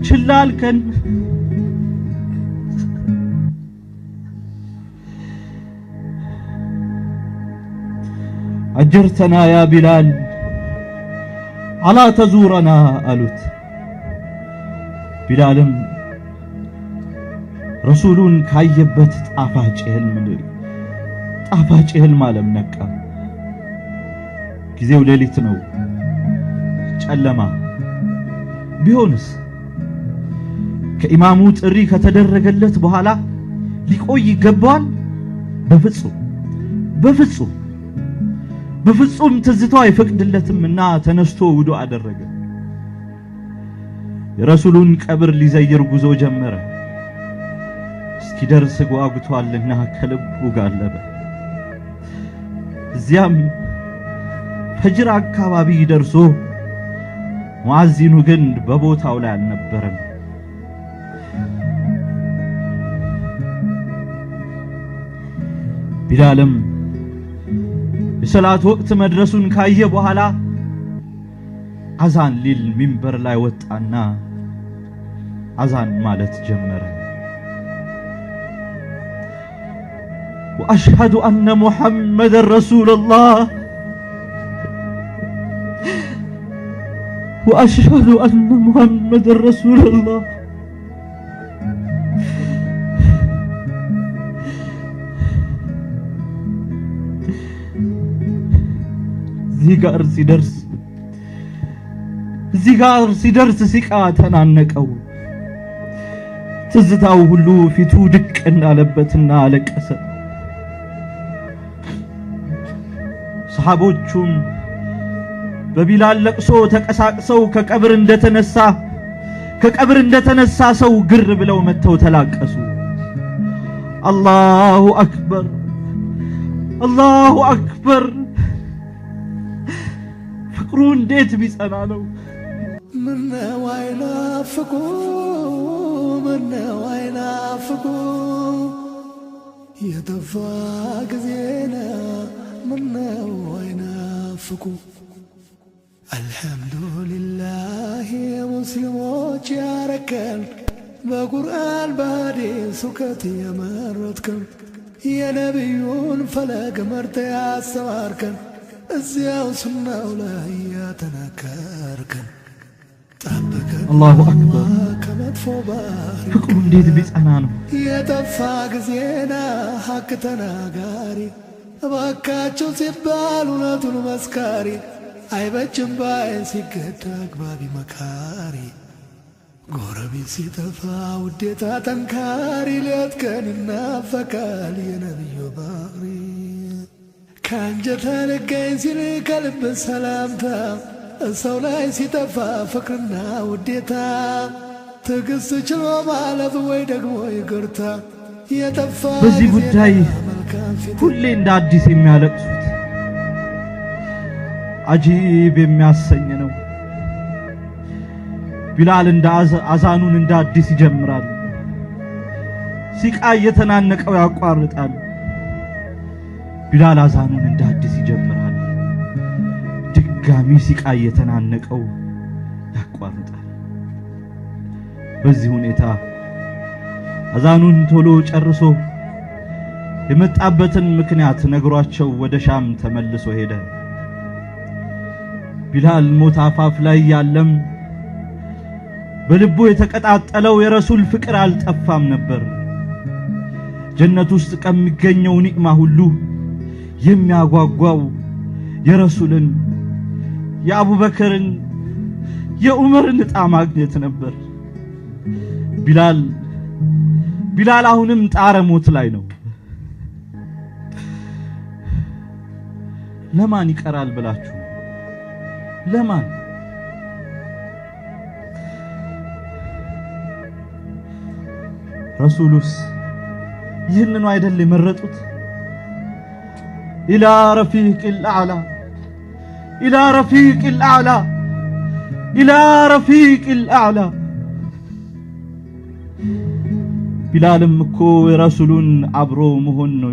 ችላ አልከን? አጀርተና ያ ቢላል አላ ተዙረና አሉት። ቢላልም ረሱሉን ካየበት ጣፋጭ ህልም ዓለም ነቃ። ጊዜው ሌሊት ነው፣ ጨለማ ቢሆንስ ከኢማሙ ጥሪ ከተደረገለት በኋላ ሊቆይ ይገባል? በፍጹም ትዝታው አይፈቅድለትምና ተነስቶ ውዱእ አደረገ። የረሱሉን ቀብር ሊዘይር ጉዞ ጀመረ። እስኪደርስ ጓጉቷልና ከልቡ ጋለበ። እዚያም ፈጅር አካባቢ ደርሶ ሙአዚኑ ግን በቦታው ላይ አልነበረም። ቢላልም የሰላት ወቅት መድረሱን ካየ በኋላ አዛን ሊል ሚንበር ላይ ወጣና አዛን ማለት ጀመረ። وأشهد أن محمد رسول الله وأشهد أن محمد رسول الله. እዚህ ጋር ሲደርስ ሲቃ ተናነቀው። ትዝታው ሁሉ ፊቱ ድቅ እንዳለበትና አለቀሰ። ሰሃቦቹም በቢላል ለቅሶ ተቀሳቅሰው ከቀብር እንደተነሳ ሰው ግር ብለው መተው ተላቀሱ። አላሁ አክበር አላሁ አክበር። ፍቅሩ እንዴት ቢጸና ነው! ምነው አይናፍቁ ምነው አይናፍቁ የጠፋ ጊዜና ምነው አይናፍቁ። አልሐምዱሊላህ ሙስሊሞች ያረከን በቁርአን በሐዲስ እውቀት የመረጥከን የነቢዩን ፈለግ መርተ ያስተማርከን እዚያው ሱናው ላይ ያተናከርከን ጠብቀን። አላሁ አክበር። ፍቅሩ እንዴት ቢጸና ነው! የጠፋ ጊዜና ሐቅ ተናጋሪ እባካቸው ሲባል እውነቱን መስካሪ አይበጅም ባይ ሲገዳ አግባቢ መካሪ ጎረቤት ሲጠፋ ውዴታ ጠንካሪ ሌት ቀን ይናፈቃል የነቢዩ ባህሪ ከአንጀት ልገኝ ሲል ከልብ ሰላምታ ሰው ላይ ሲጠፋ ፍቅርና ውዴታ ትዕግስት ችሎ ማለፍ ወይ ደግሞ ይቅርታ የጠፋ በዚህ ጉዳይ ሁሌ እንደ አዲስ የሚያለቅሱት አጂብ የሚያሰኝ ነው። ቢላል አዛኑን እንደ አዲስ ይጀምራል። ሲቃ እየተናነቀው ያቋርጣል። ቢላል አዛኑን እንደ አዲስ ይጀምራል። ድጋሚ ሲቃ እየተናነቀው ያቋርጣል። በዚህ ሁኔታ አዛኑን ቶሎ ጨርሶ የመጣበትን ምክንያት ነግሯቸው ወደ ሻም ተመልሶ ሄደ። ቢላል ሞት አፋፍ ላይ ያለም በልቡ የተቀጣጠለው የረሱል ፍቅር አልጠፋም ነበር። ጀነት ውስጥ ከሚገኘው ኒዕማ ሁሉ የሚያጓጓው የረሱልን፣ የአቡበክርን፣ የዑመርን ዕጣ ማግኘት ነበር። ቢላል አሁንም ጣረ ሞት ላይ ነው። ለማን ይቀራል ብላችሁ? ለማን? ረሱሉስ ይህንን አይደል የመረጡት? ኢላ ረፊቅል አዕላ ኢላ ረፊቅል አዕላ ኢላ ረፊቅል አዕላ። ቢላልም እኮ የረሱሉን አብሮ መሆን ነው።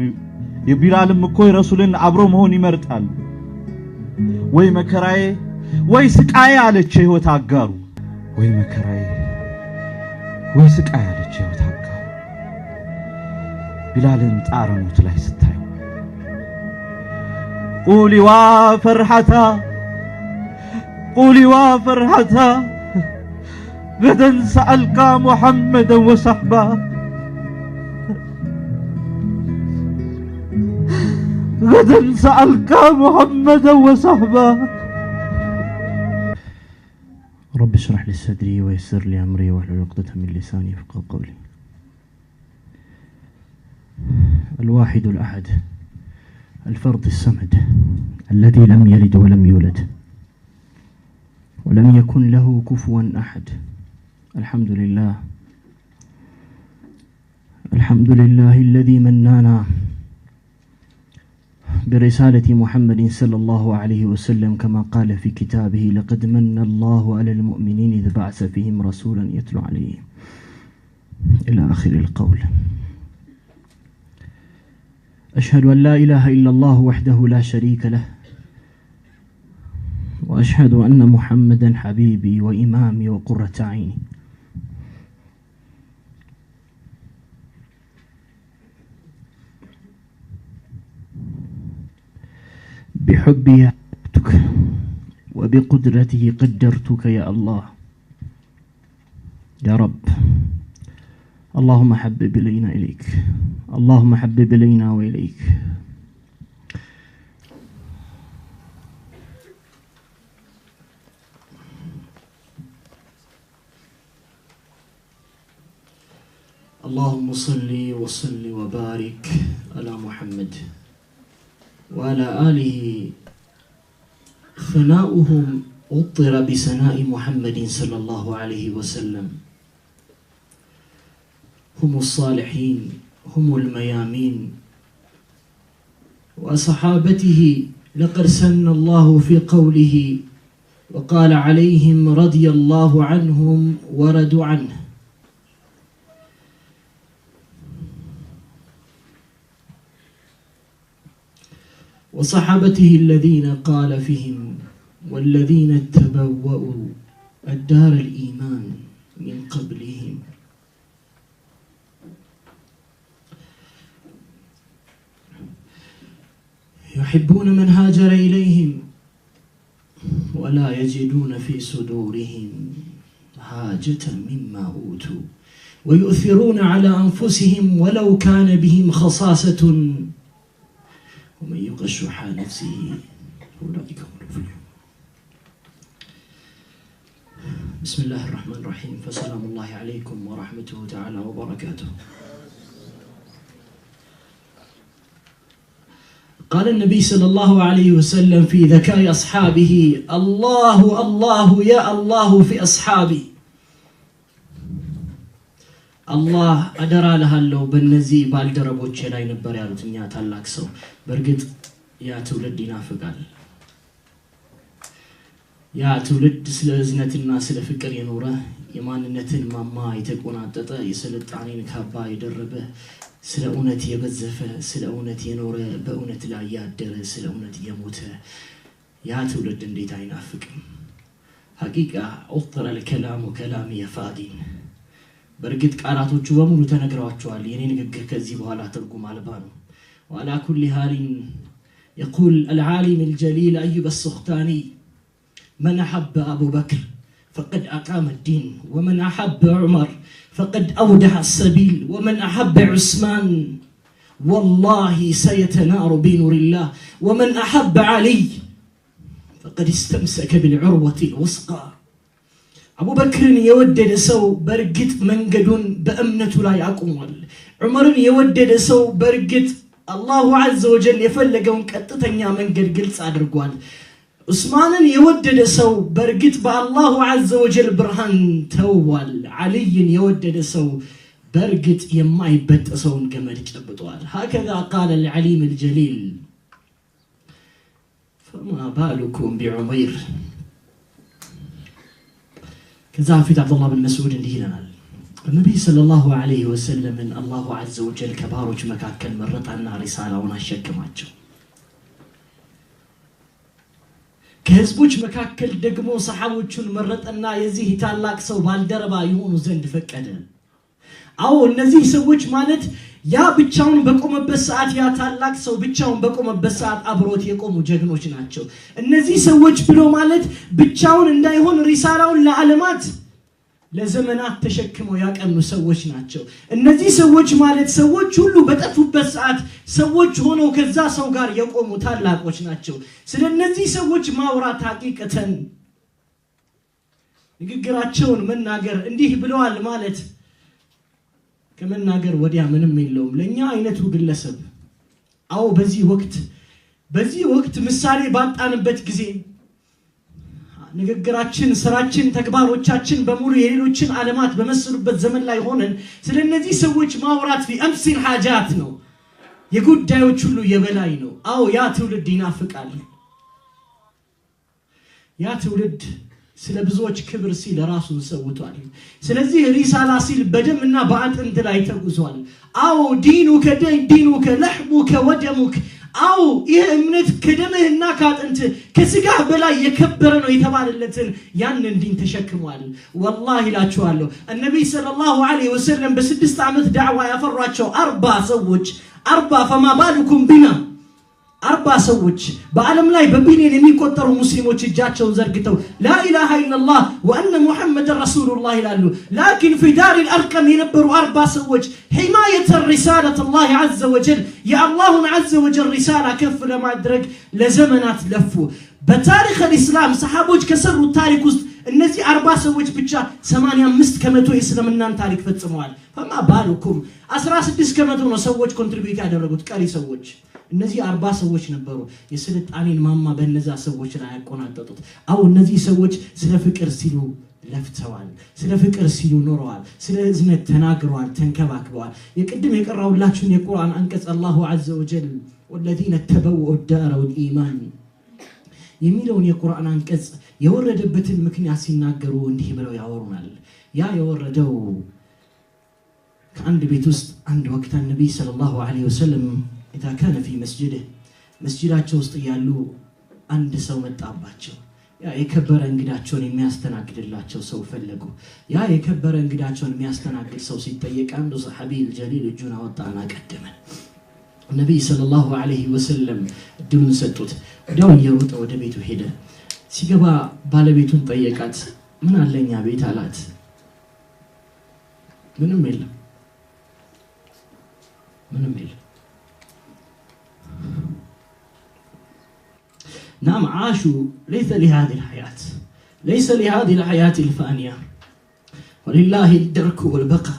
የቢላልም እኮ የረሱልን አብሮ መሆን ይመርጣል። ወይ መከራዬ ወይ ስቃዬ አለች ህይወት አጋሩ። ወይ መከራዬ ወይ ስቃዬ አለች ህይወት አጋሩ። ቢላልን ጣረ ሞት ላይ ስታዩ قولي وفرحتا غدا سألقى محمدا وصحبه غدا سألقى محمدا وصحبه. رب اشرح لي صدري ويسر لي أمري واحلل عقدة من لساني يفقهوا قولي. الواحد الأحد الفرد الصمد الذي لم يلد ولم يولد ولم يكن له كفوا أحد. الحمد لله الذي منانا برسالة محمد صلى الله عليه وسلم كما قال في كتابه لقد من الله على المؤمنين إذ بعث فيهم رسولا يتلو عليهم إلى آخر القول. أشهد أن لا إله إلا الله وحده لا شريك له وأشهد أن محمدا حبيبي وإمامي وقرة عيني. بحبي أحببتك وبقدرته قدرتك يا الله يا رب. اللهم حبب إلينا إليك اللهم حبب إلينا وإليك. اللهم صل وسلم وبارك على محمد وعلى آله. ثناؤهم أطر بثناء محمد صلى الله عليه وسلم. هم الصالحين هم الميامين وصحابته. لقد سن الله في قوله وقال عليهم رضي الله عنهم ورضوا عنه. وصحابته الذين قال فيهم والذين تبوأوا الدار الإيمان من قبلهم. يحبون من هاجر إليهم ولا يجدون في صدورهم حاجة مما أوتوا ويؤثرون على أنفسهم ولو كان بهم خصاصة ومن يوق شح نفسه أولئك هم المفلحون. بسم الله الرحمن الرحيم. فسلام الله عليكم ورحمته تعالى وبركاته. قال النبي صلى الله عليه وسلم في ذكاء أصحابه الله الله يا الله في أصحابي. الله أدرى لها لو بالنزي بالدربو تشيلا ينبر يالو تنيا تالاك سو برقد يا تولد ينافقال يا تولد سل إزنة الناس لفكر ينوره يمان النتن ماما يتكون عدتا يسلط عنين كابا يدربه ስለ እውነት የበዘፈ ስለ እውነት የኖረ በእውነት ላይ ያደረ ስለ እውነት የሞተ ያ ትውልድ እንዴት አይናፍቅም? ሐቂቃ ኡጥረ الكلام كلام يفادين. በርግጥ ቃላቶቹ በሙሉ ተነግረዋቸዋል። የኔ ንግግር ከዚህ በኋላ ትርጉም አልባ ነው። وعلى كل حال يقول العالم الجليل أيوب السختاني من أحب أبو بكر فقد أقام الدين ومن أحب عمر فقد أودع السبيل ومن أحب عثمان والله سيتنار بنور الله ومن أحب علي فقد استمسك بالعروة الوثقى አቡበክርን የወደደ ሰው በርግጥ መንገዱን በእምነቱ ላይ አቁሟል። ዑመርን የወደደ ሰው በርግጥ አላሁ ዐዘ ወጀል የፈለገውን ቀጥተኛ መንገድ ግልጽ አድርጓል። ዑስማንን የወደደ ሰው በርግጥ በአላሁ ዐዘ ወጀል ብርሃን ተውቧል። ዓልይን የወደደ ሰው በርግጥ የማይበጠሰውን ገመድ ጨብጧል። هكذا قال العليم الجليل فما بالكم بعمير كذا في عبد الله بن مسعود እንዲህ ይላል النبي صلى الله عليه وسلم من الله عز وجل ከባሮች መካከል መረጣና ሪሳላውን አሸከማቸው። ከህዝቦች መካከል ደግሞ ሰሃቦቹን መረጠና የዚህ ታላቅ ሰው ባልደረባ ይሆኑ ዘንድ ፈቀደ። አው እነዚህ ሰዎች ማለት ያ ብቻውን በቆመበት ሰዓት ያ ታላቅ ሰው ብቻውን በቆመበት ሰዓት አብሮት የቆሙ ጀግኖች ናቸው። እነዚህ ሰዎች ብሎ ማለት ብቻውን እንዳይሆን ሪሳላውን ለዓለማት ለዘመናት ተሸክመው ያቀኑ ሰዎች ናቸው። እነዚህ ሰዎች ማለት ሰዎች ሁሉ በጠፉበት ሰዓት ሰዎች ሆነው ከዛ ሰው ጋር የቆሙ ታላቆች ናቸው። ስለነዚህ ሰዎች ማውራት ሐቂቀተን ንግግራቸውን መናገር እንዲህ ብለዋል ማለት ከመናገር ወዲያ ምንም የለውም ለኛ አይነቱ ግለሰብ። አው በዚህ ወቅት ምሳሌ ባጣንበት ጊዜ ንግግራችን ስራችን ተግባሮቻችን በሙሉ የሌሎችን ዓለማት በመስሉበት ዘመን ላይ ሆነን ስለነዚህ ሰዎች ማውራት ቢአምሲል ሐጃት ነው የጉዳዮች ሁሉ የበላይ ነው። አው ያ ትውልድ ይናፍቃል። ያ ትውልድ ስለ ብዙዎች ክብር ሲል ራሱን ሰውቷል። ስለዚህ ሪሳላ ሲል በደምና በአጥንት ላይ ተጉዟል። አው ዲኑከ ለህሙከ ወደሙክ አው ይህ እምነት ከደምህና ከአጥንት ከስጋህ በላይ የከበረ ነው የተባለለትን ያንን ዲን ተሸክሟል። ወላሂ ላችኋለሁ ነብይ ሰለላሁ ዐለይሂ ወሰለም በ6 ዓመት ዳዕዋ ያፈሯቸው 40 ሰዎች 40 فما بالكم بنا 40 ሰዎች በአለም ላይ በቢሊየን የሚቆጠሩ ሙስሊሞች እጃቸውን ዘርግተው لا اله الا الله وان محمد رسول الله ይላሉ። لكن في دار الارقم የነበሩ 40 ሰዎች حمايه الرساله الله عز وجل يا الله عز وجل رساله كف ለማድረግ ለዘመናት ለፉ። በታሪክ الاسلام ሰሃቦች ከሰሩ ታሪክ ውስጥ እነዚህ 40 ሰዎች ብቻ 85% የእስልምናን ታሪክ ፈጽመዋል። فما بالكم 16% ነው ሰዎች ኮንትሪቢዩት ያደረጉት ቀሪ ሰዎች እነዚህ 40 ሰዎች ነበሩ የስልጣኔን ማማ በእነዛ ሰዎች ላይ ያቆናጠጡት። አው እነዚህ ሰዎች ስለ ፍቅር ሲሉ ለፍተዋል፣ ስለ ፍቅር ሲሉ ኖረዋል፣ ስለ እዝነት ተናግረዋል፣ ተንከባክበዋል። የቅድም የቀራውላችሁን የቁርአን አንቀጽ አላሁ ዐዘ ወጀል والذين تبوؤوا الدار والإيمان የሚለውን የቁርአን አንቀጽ የወረደበትን ምክንያት ሲናገሩ እንዲህ ብለው ያወሩናል። ያ የወረደው ከአንድ ቤት ውስጥ አንድ ወቅት ነብይ ሰለላሁ ዐለይሂ ወሰለም إذا كان في مسجداቸው ውስጥ ያሉ አንድ ሰው መጣባቸው። ያ የከበረ እንግዳቸውን የሚያስተናግድላቸው ሰው ፈለጉ። ያ የከበረ እንግዳቸውን የሚያስተናግድ ሰው ሲጠየቅ አንዱ ሰሃቢ الجليل እጁን አወጣና ቀደመ። ነብይ ሰለላሁ ዐለይሂ ወሰለም እድሉን ሰጡት። ወዲያው እየሮጠ ወደ ቤቱ ሄደ። ሲገባ ባለቤቱን ጠየቃት። ምን አለኛ ቤት አላት። ምንም የለም። نعم عاشوا ليس لهذه الحياة الفانية ولله الدرك والبقاء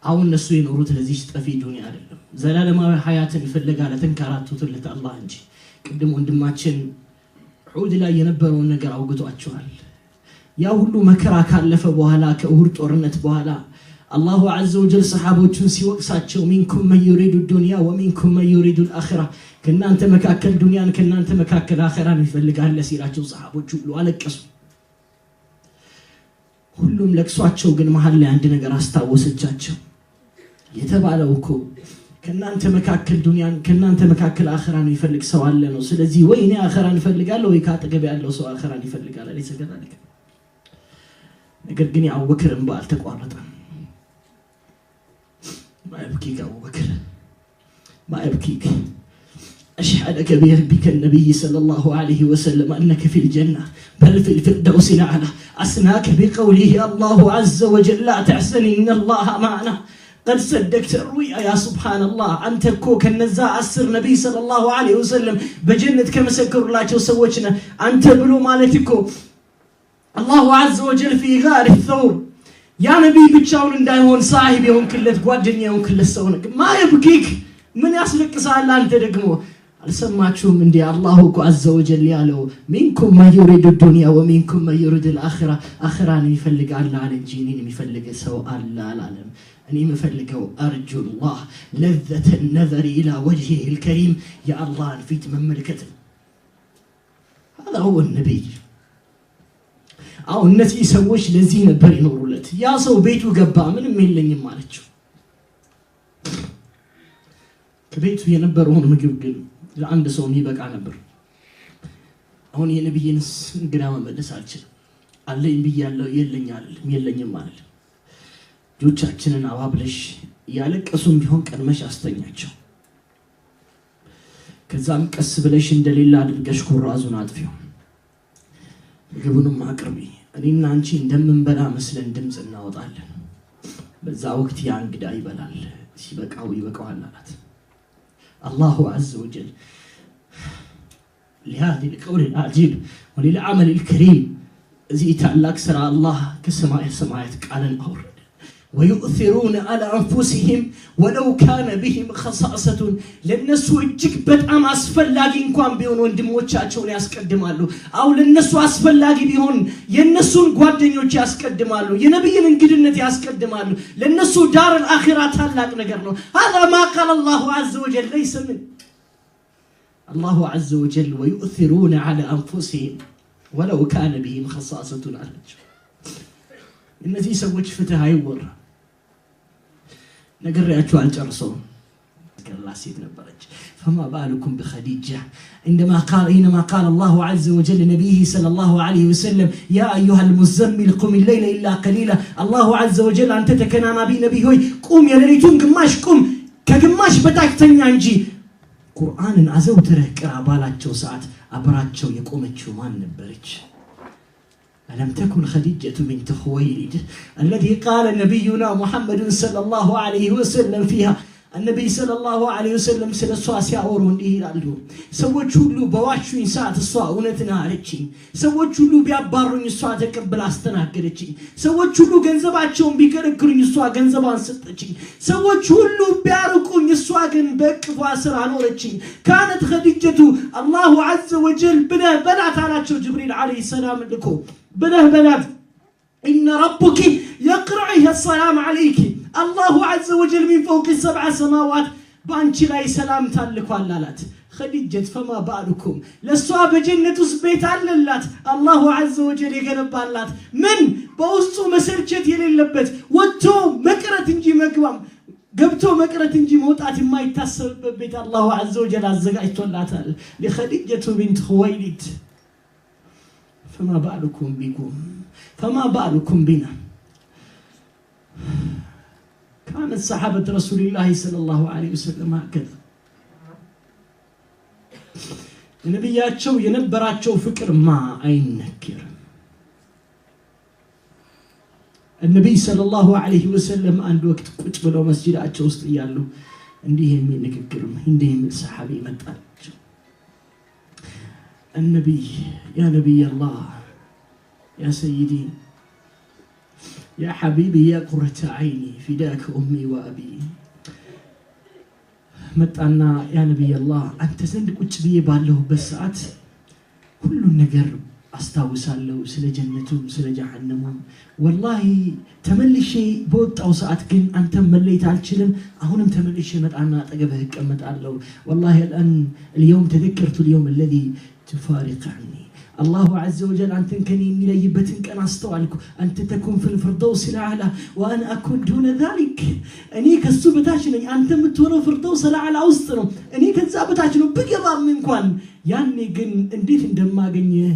أو الناس ينوروا تلزيش في دنيا አይደለም ዘላለማዊ ሐያትን ይፈልጋል ተንከራቱት አላህ እንጂ ቅድም ወንድማችን ዑድ ላይ የነበረውን ነገር አውግቷቸዋል። ያ ሁሉ መከራ ካለፈ በኋላ ከኡሁድ ጦርነት በኋላ الله عز وجل صحابوቹን ሲወቅሳቸው منكم من يريد الدنيا ومنكم من يريد الآخرة ከናንተ መካከል ዱንያን ከናንተ መካከል አኺራን ይፈልጋል ሲላቸው صحابوቹ ሁሉ አለቀሱ። ሁሉም ለቅሷቸው ግን መሃል ላይ አንድ ነገር አስታወሰቻቸው። የተባለው እኮ ከናንተ መካከል ዱንያን ከናንተ መካከል አኺራን ይፈልግ ሰው አለ ነው። ስለዚህ ወይ እኔ አኺራን ይፈልጋለሁ ወይ ካጠገብ ያለው ሰው አኺራን ይፈልጋል አለ ይሰገዳል። ነገር ግን አቡበክር እንባ አልተቋረጠም። ما يبكيك أبو بكر ما يبكيك أشهدك بربك النبي صلى الله عليه وسلم أنك في الجنة بل في الفردوس الأعلى أسناك بقوله الله عز وجل لا تحزن إن الله معنا قد صدقت الرؤيا يا سبحان الله أنت كوك النزاع السر نبي صلى الله عليه وسلم بجنة كما سكر الله سوتنا أنت بلو مالتكو الله عز وجل في غار الثور يا نبي بتشاون እንዳይሆን صاحب يوم كلت ጓደኛ يوم كلت ሰው ነክ ما يبكيك من ያስለቅሳል አንተ ደግሞ አልሰማችሁም እንዴ አላሁ عز وجل ያለው منكم ما يريد الدنيا ومنكم ما يريد الاخره اخران ይፈልጋል አለ እንጂ እኔን የሚፈልግ ሰው አለ አላለም እኔ የምፈልገው أرجو الله لذة النظر الى وجهه الكريم يا الله ፊት መመልከት هذا هو النبي አው እነዚህ ሰዎች ለዚህ ነበር ይኖሩለት ያ ሰው ቤቱ ገባ ምንም የለኝም ማለችው ከቤቱ የነበረውን ምግብ ግን ለአንድ ሰው የሚበቃ ነበር አሁን የነብይን እንግዳ መመለስ አልችልም አለኝ ብያለሁ የለኝም ማለት ጆቻችንን አባብለሽ ያለቀሱም ቢሆን ቀድመሽ አስተኛቸው ከዛም ቀስ ብለሽ እንደሌላ አድርገሽ ኩራዙን አጥፊው ምግቡንም አቅርቢ እኔና አንቺ እንደምንበላ መስለን ድምጽ እናወጣለን በዛ ወቅት ያ እንግዳ ይበላል ሲበቃው ይበቃዋል አላት الله عز وجل لهذه القول العجيب وللعمل الكريم زيت الله سرى الله كسماء سمايات قالن أورد ويؤثرون على أنفسهم ولو كان بهم خصاصة للنسو اجك በጣም አስፈላጊ እንኳን ቢሆን ወንድሞቻቸውን ያስቀድማሉ አው ለነሱ አስፈላጊ ቢሆን የነሱን ጓደኞች ያስቀድማሉ የነብይን እንግድነት ያስቀድማሉ ለነሱ ዳር الآخرة ታላቅ ነገር ነው هذا ما قال الله عز وجل ليس من الله عز وجل ويؤثرون على أنفسهم ولو كان بهم خصاصة እነዚህ ሰዎች ፍትህ አይወራ ነገርያችሁ አልጨርሰውም كلاسيت نبرج فما بالكم بخديجة حينما قال الله عز وجل لنبيه صلى الله عليه وسلم يا أيها المزمل قم الليل إلا قليلا الله عز وجل أنت تكنا نبي هوي قوم يا ليتون قماش قم كقماش بتاك تنيانجي قرآن أزوتره كرابالاتشو ساعات أبراتشو يقومتشو ما نبرج ألم تكن خديجة بنت خويلد الذي قال نبينا محمد صلى الله عليه وسلم فيها النبي صلى الله عليه وسلم سلسوا سياورون ይላሉ ሰዎች ሁሉ በዋሹኝ ሰዓት እሷ እውነትን አለችኝ ሰዎች ሁሉ ቢያባሩኝ እሷ ተቀብላ አስተናገደችኝ ሰዎች ሁሉ ገንዘባቸውን ቢከለክሉኝ እሷ ገንዘቧን ሰጠችኝ ሰዎች ሁሉ ቢያርቁኝ እሷ ግን በቅፏ ስራ አኖረችኝ كانت خديجة الله عز وجل بنات አላቸው ጅብሪል አለይሂ ሰላም ልኮ بنات إن ربك يقرأها السلام عليك الله عز وجل من فوق 7 سماوات بانشي لا سلام تالك واللالات خديجة فما بالكم لسوا بجنة سبيت اللات الله عز وجل يقرب اللات من بوسطو مسرشت يلي اللبت واتو مكرة انجي مقوام قبتو مكرة انجي موتات ما يتسل ببيت الله عز وجل عزقايتو اللاتال لخديجة بنت خويلد فما بالكم بكم فما بالكم بنا كانت صحابة رسول الله صلى الله عليه وسلم هكذا نبياتشو ينبراتشو فكر ما أينكر النبي صلى الله عليه وسلم عند وقت كتب له مسجد أتشو استيالو عندهم من نكرم عندهم الصحابي متأجو النبي يا نبي الله يا سيدي يا حبيبي يا قرة عيني فداك أمي وأبي متأنا يا نبي الله أنت زند كنت بي بالله بساعات كل النجر أستوسالله سل جنتهم سل جهنمهم والله تملي شيء بوت أو ساعات كن أنت مليت على الشلم أهونم تملي شيء متأنا تجبهك متألو والله الآن اليوم تذكرت اليوم الذي تفارق عني الله عز وجل أن تنكني من يبتنك أنا أستوعلك أنت تكون في الفردوس الأعلى وأنا أكون دون ذلك أني كالسوبتاشني أنت متورو فردوس الأعلى أوسطنو أني كالزابتاشنو بقضا منكوان يعني قن انديت اندماغنيه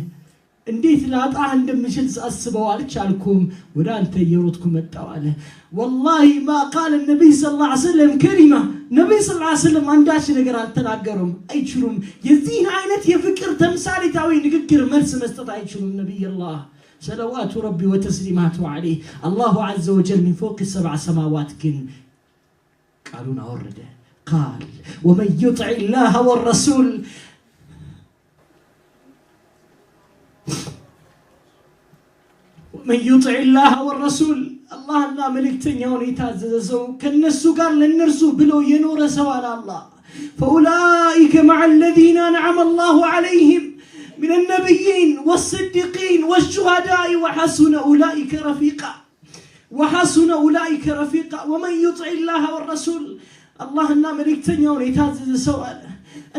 انديت لا أطاع اندمشل سأسبوا عليكم ولا أنت يروتكم التوالة والله ما قال النبي صلى الله عليه وسلم كلمة النبي صلى الله عليه وسلم عنداش نقرأ تناقرهم أيشلون يزين عينت يفكر تمثالي تاوي نقكر مرس مستطع أيشلون نبي الله صلوات ربي وتسليماته عليه الله عز وجل من فوق 7 سماوات كن قالوا ورده قال ومن يطع الله والرسول من يطع الله والرسول الله لا ملكتنياው የታዘዘው ከነሱ ጋር ለነርሱ ብሎ የኖረ ሰው አለ አላህ فاولئك مع الذين انعم الله عليهم من النبيين والصديقين والشهداء وحسن اولئك رفيقا ومن يطع الله والرسول الله لا ملكتنياው የታዘዘ ሰው አለ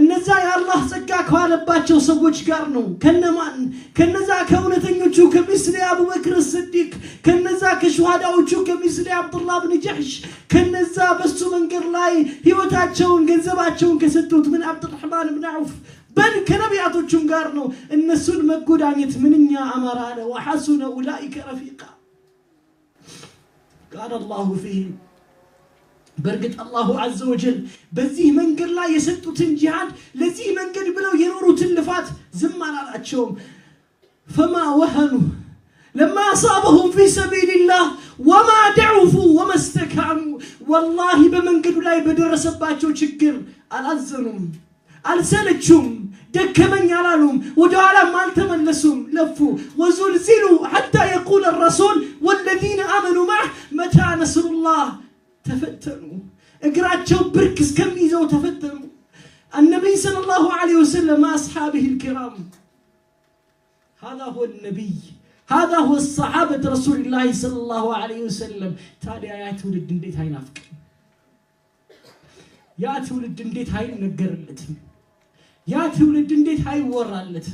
እነዛ ያላህ ጸጋ ካለባቸው ሰዎች ጋር ነው ከነማን ከነዛ ከእውነተኞቹ ከሚስሊ አቡበክር ሲዲቅ ከነዛ ከሹሃዳዎቹ ከሚስሊ አብዱላህ ኢብኑ ጀህሽ ከነዛ በሱ መንገድ ላይ ህይወታቸውን ገንዘባቸውን ከሰጡት ምን አብዱራህማን ኢብኑ አውፍ በል ከነቢያቶቹም ጋር ነው እነሱን መጎዳኘት ምንኛ አማራ ነው وحسن اولئك رفيقا قال الله فيهم برقت الله عز وجل بزيه منقر لا يسدوتن جهاد لزيه منقر بلو ينوروا تلفات زمان على أتشوم فما وهنوا لما أصابهم في سبيل الله وما ضعفوا وما استكانوا والله بمنقر لا يبدر سباتشو شكر الأزنهم السلتشم دكمن يعلم ودعلا ما التملسهم لفوا وزلزلوا حتى يقول الرسول والذين آمنوا معه متى نصر الله تفتنوا اقرأتشو بركز كم يزو تفتنوا النبي صلى الله عليه وسلم مع أصحابه الكرام هذا هو النبي هذا هو الصحابة رسول الله صلى الله عليه وسلم تالي آيات ولد انديت هاي نافك يا تولد انديت هاي نقرلت يا تولد انديت هاي ورالت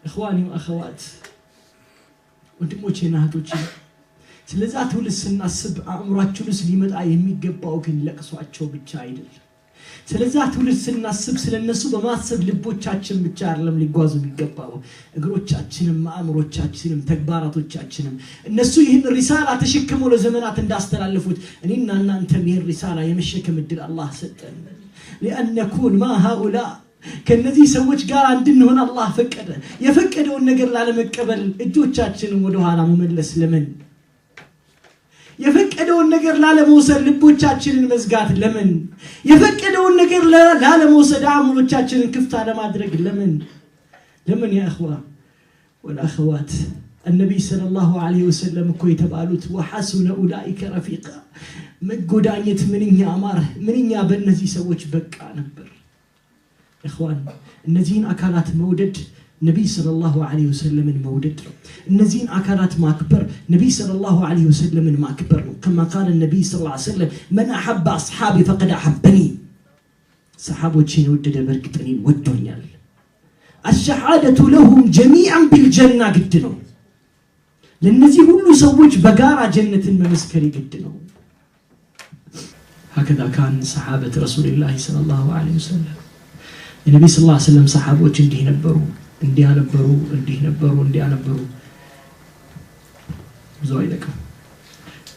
إخواني وأخوات ወንድሞቼና እህቶቼ ስለዛ ትውልድ ስናስብ አእምሯችን ውስጥ ሊመጣ የሚገባው ግን ለቅሷቸው ብቻ አይደል ስለዛ ትውልድ ስናስብ ስለነሱ በማሰብ ልቦቻችን ብቻ አይደለም ሊጓዙ የሚገባው እግሮቻችንም አእምሮቻችንም ተግባራቶቻችንም እነሱ ይህን ሪሳላ ተሸክመው ለዘመናት እንዳስተላልፉት እኔና እናንተም ይህን ሪሳላ የመሸከም እድል አላህ ሰጠን لأن نكون مع هؤلاء ከነዚህ ሰዎች ጋር እንድንሆን አላህ ፈቀደ የፈቀደውን ነገር ላለመቀበል እጆቻችንን ወደ ኋላ መመለስ ለምን የፈቀደውን ነገር ላለመውሰድ ልቦቻችንን መዝጋት ለምን የፈቀደውን ነገር ላለመውሰድ አእምሮቻችንን ክፍት ለማድረግ ለምን يا اخوه والاخوات النبي صلى الله عليه وسلم እኮ የተባሉት وحسن اولئك رفيقا መጎዳኘት ምንኛ አማረ ምንኛ በእነዚህ ሰዎች በቃ ነበር اخوان እነዚህን አካላት መውደድ نبي صلى الله عليه وسلم مودد النزين أكلات ما أكبر نبي صلى الله عليه وسلم ما أكبر كما قال النبي صلى الله عليه وسلم من أحب أصحابي فقد أحبني صحابه تشين ودد بركتني والدنيا الشهادة لهم جميعا بالجنة قدنوا للنزي كله سوج بقارة جنة ممسكري قدنوا هكذا كان صحابة رسول الله صلى الله عليه وسلم النبي صلى الله عليه وسلم صحابه تشين نبروا እንዲህ ነበሩ ብዙ አይደለም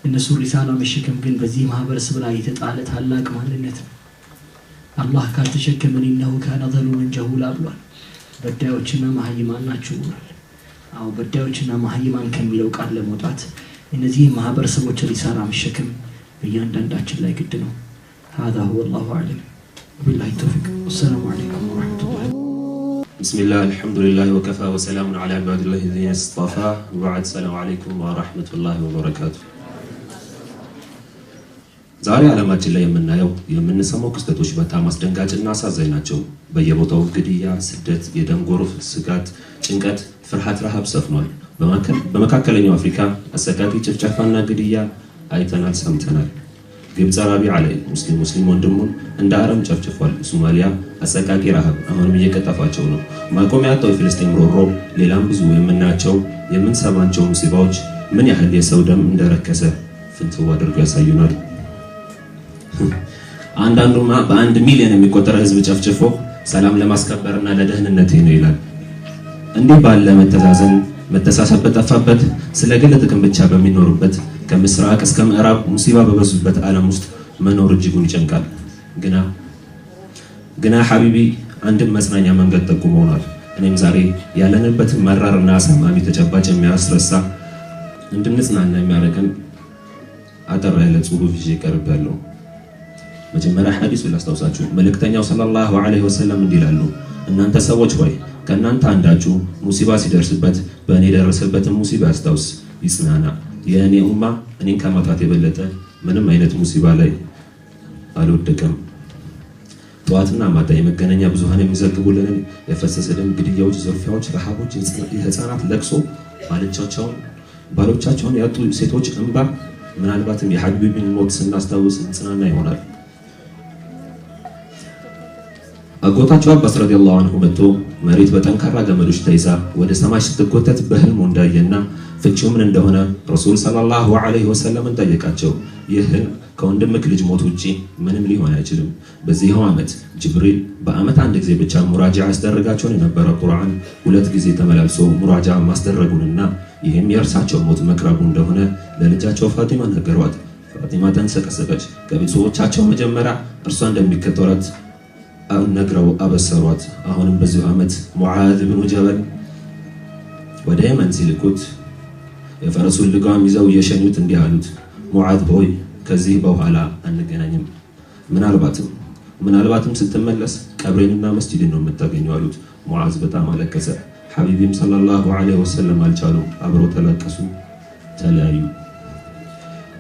እነሱ ሪሳላ መሸከም ግን በዚህ ማህበረሰብ ላይ የተጣለ ታላቅ ማንነት አላህ ካልተሸከመን ነው ካነ ظلومن جهولا ብሏል በዳዮችና ማህይማን ናቸው ብሏል አው በዳዮችና ማህይማን ከሚለው ቃል ለመውጣት እነዚህ ማህበረሰቦች ሪሳላ መሸከም በእያንዳንዳችን ላይ ግድ ነው هذا هو الله اعلم بالله التوفيق والسلام عليكم ورحمه الله بسم الله الحمد لله وكفى وسلام على عباد الله الذين اصطفى وبعد السلام عليكم ورحمة الله وبركاته ዛሬ ዓለማችን ላይ የምንሰማው ክስተቶች በጣም አስደንጋጭና አሳዛኝ ናቸው በየቦታው ግድያ ስደት የደም ጎርፍ ስጋት ጭንቀት ፍርሃት ረሃብ ሰፍኗል በመካከለኛው አፍሪካ አሰቃቂ ጭፍጨፋና ግድያ አይተናል ሰምተናል ግብጽ አረቢ አለይ ሙስሊም ወንድሙን እንደ አረም ጨፍጭፏል ሶማሊያ አሰቃቂ ረሃብ አሁንም እየቀጠፋቸው ነው ማቆሚያ ያጣው ፍልስጤም ሮሮ ሌላም ብዙ የምናቸው የምንሰማቸው ሙሲባዎች ምን ያህል የሰው ደም እንደረከሰ ፍንትው አድርገው ያሳዩናል አንዳንዱማ በ1 ሚሊዮን የሚቆጠር ህዝብ ጨፍጭፎ ሰላም ለማስከበርና ለደህንነት ነው ይላል እንዲህ ባለ መተሳሰብ በጠፋበት ስለ ግል ጥቅም ብቻ በሚኖርበት ከምስራቅ እስከ ምዕራብ ሙሲባ በበዙበት ዓለም ውስጥ መኖር እጅጉን ይጨንቃል ግና ሐቢቢ አንድ መጽናኛ መንገድ ጠቁመውናል እኔም ዛሬ ያለንበት መራርና አሳማሚ ተጨባጭ የሚያስረሳ እንድንጽናና የሚያደርገን አጠር ያለ ጽሁፍ ይዤ ቀርቤያለሁ መጀመሪያ ሐዲሱ ላስታውሳችሁ መልእክተኛው ሰለላሁ ዐለይሂ ወሰለም እንዲላሉ እናንተ ሰዎች ሆይ ከእናንተ አንዳችሁ ሙሲባ ሲደርስበት በእኔ የደረሰበትን ሙሲባ ያስታውስ ይጽናና። የእኔ ኡማ እኔን ከማጣት የበለጠ ምንም አይነት ሙሲባ ላይ አልወደቀም። ጠዋትና ማታ የመገናኛ ብዙሃን የሚዘግቡልንን የፈሰሰ ደም፣ ግድያዎች፣ ዝርፊያዎች፣ ረሃቦች፣ የህፃናት ለቅሶ፣ ባሎቻቸውን ያጡ ሴቶች እንባ፣ ምናልባትም የሐቢብን ሞት ስናስታውስ እንጽናና ይሆናል። አጎታቸው አባስ ረዲየላሁ ዐንሁ መጥቶ መሬት በጠንካራ ገመዶች ተይዛ ወደ ሰማይ ስትጎተት በህልሙ እንዳየና ፍቺው ምን እንደሆነ ረሱል ሰለላሁ ዐለይሂ ወሰለም ጠየቃቸው። ይህ ህልም ከወንድምክ ልጅ ሞት ውጪ ምንም ሊሆን አይችልም። በዚህው ዓመት ጅብሪል በዓመት አንድ ጊዜ ብቻ ሙራጃ ያስደረጋቸውን የነበረ ቁርአን 2 ጊዜ ተመላልሶ ሙራጃ ማስደረጉንና ይህም የእርሳቸው ሞት መቅረቡ እንደሆነ ለልጃቸው ፋጢማ ነገሯት። ፋጢማ ተንሰቀሰቀች። ከቤተሰቦቻቸው መጀመሪያ እርሷ እንደሚከተላት ነግረው አበሰሯት። አሁንም በዚሁ ዓመት ሙዓዝ ብኑ ጀበል ወደ የመን ሲልኩት የፈረሱን ልጓም ይዘው የሸኙት እንዲህ አሉት፣ ሙዓዝ ሆይ ከዚህ በኋላ አንገናኝም፣ ምናልባትም ስትመለስ ቀብሬንና መስጂድን ነው የምታገኘው አሉት። ሙዓዝ በጣም አለቀሰ። ሐቢብም ሰለላሁ ዐለይሂ ወሰለም አልቻሉም፣ አብረው ተለቀሱ፣ ተለያዩ።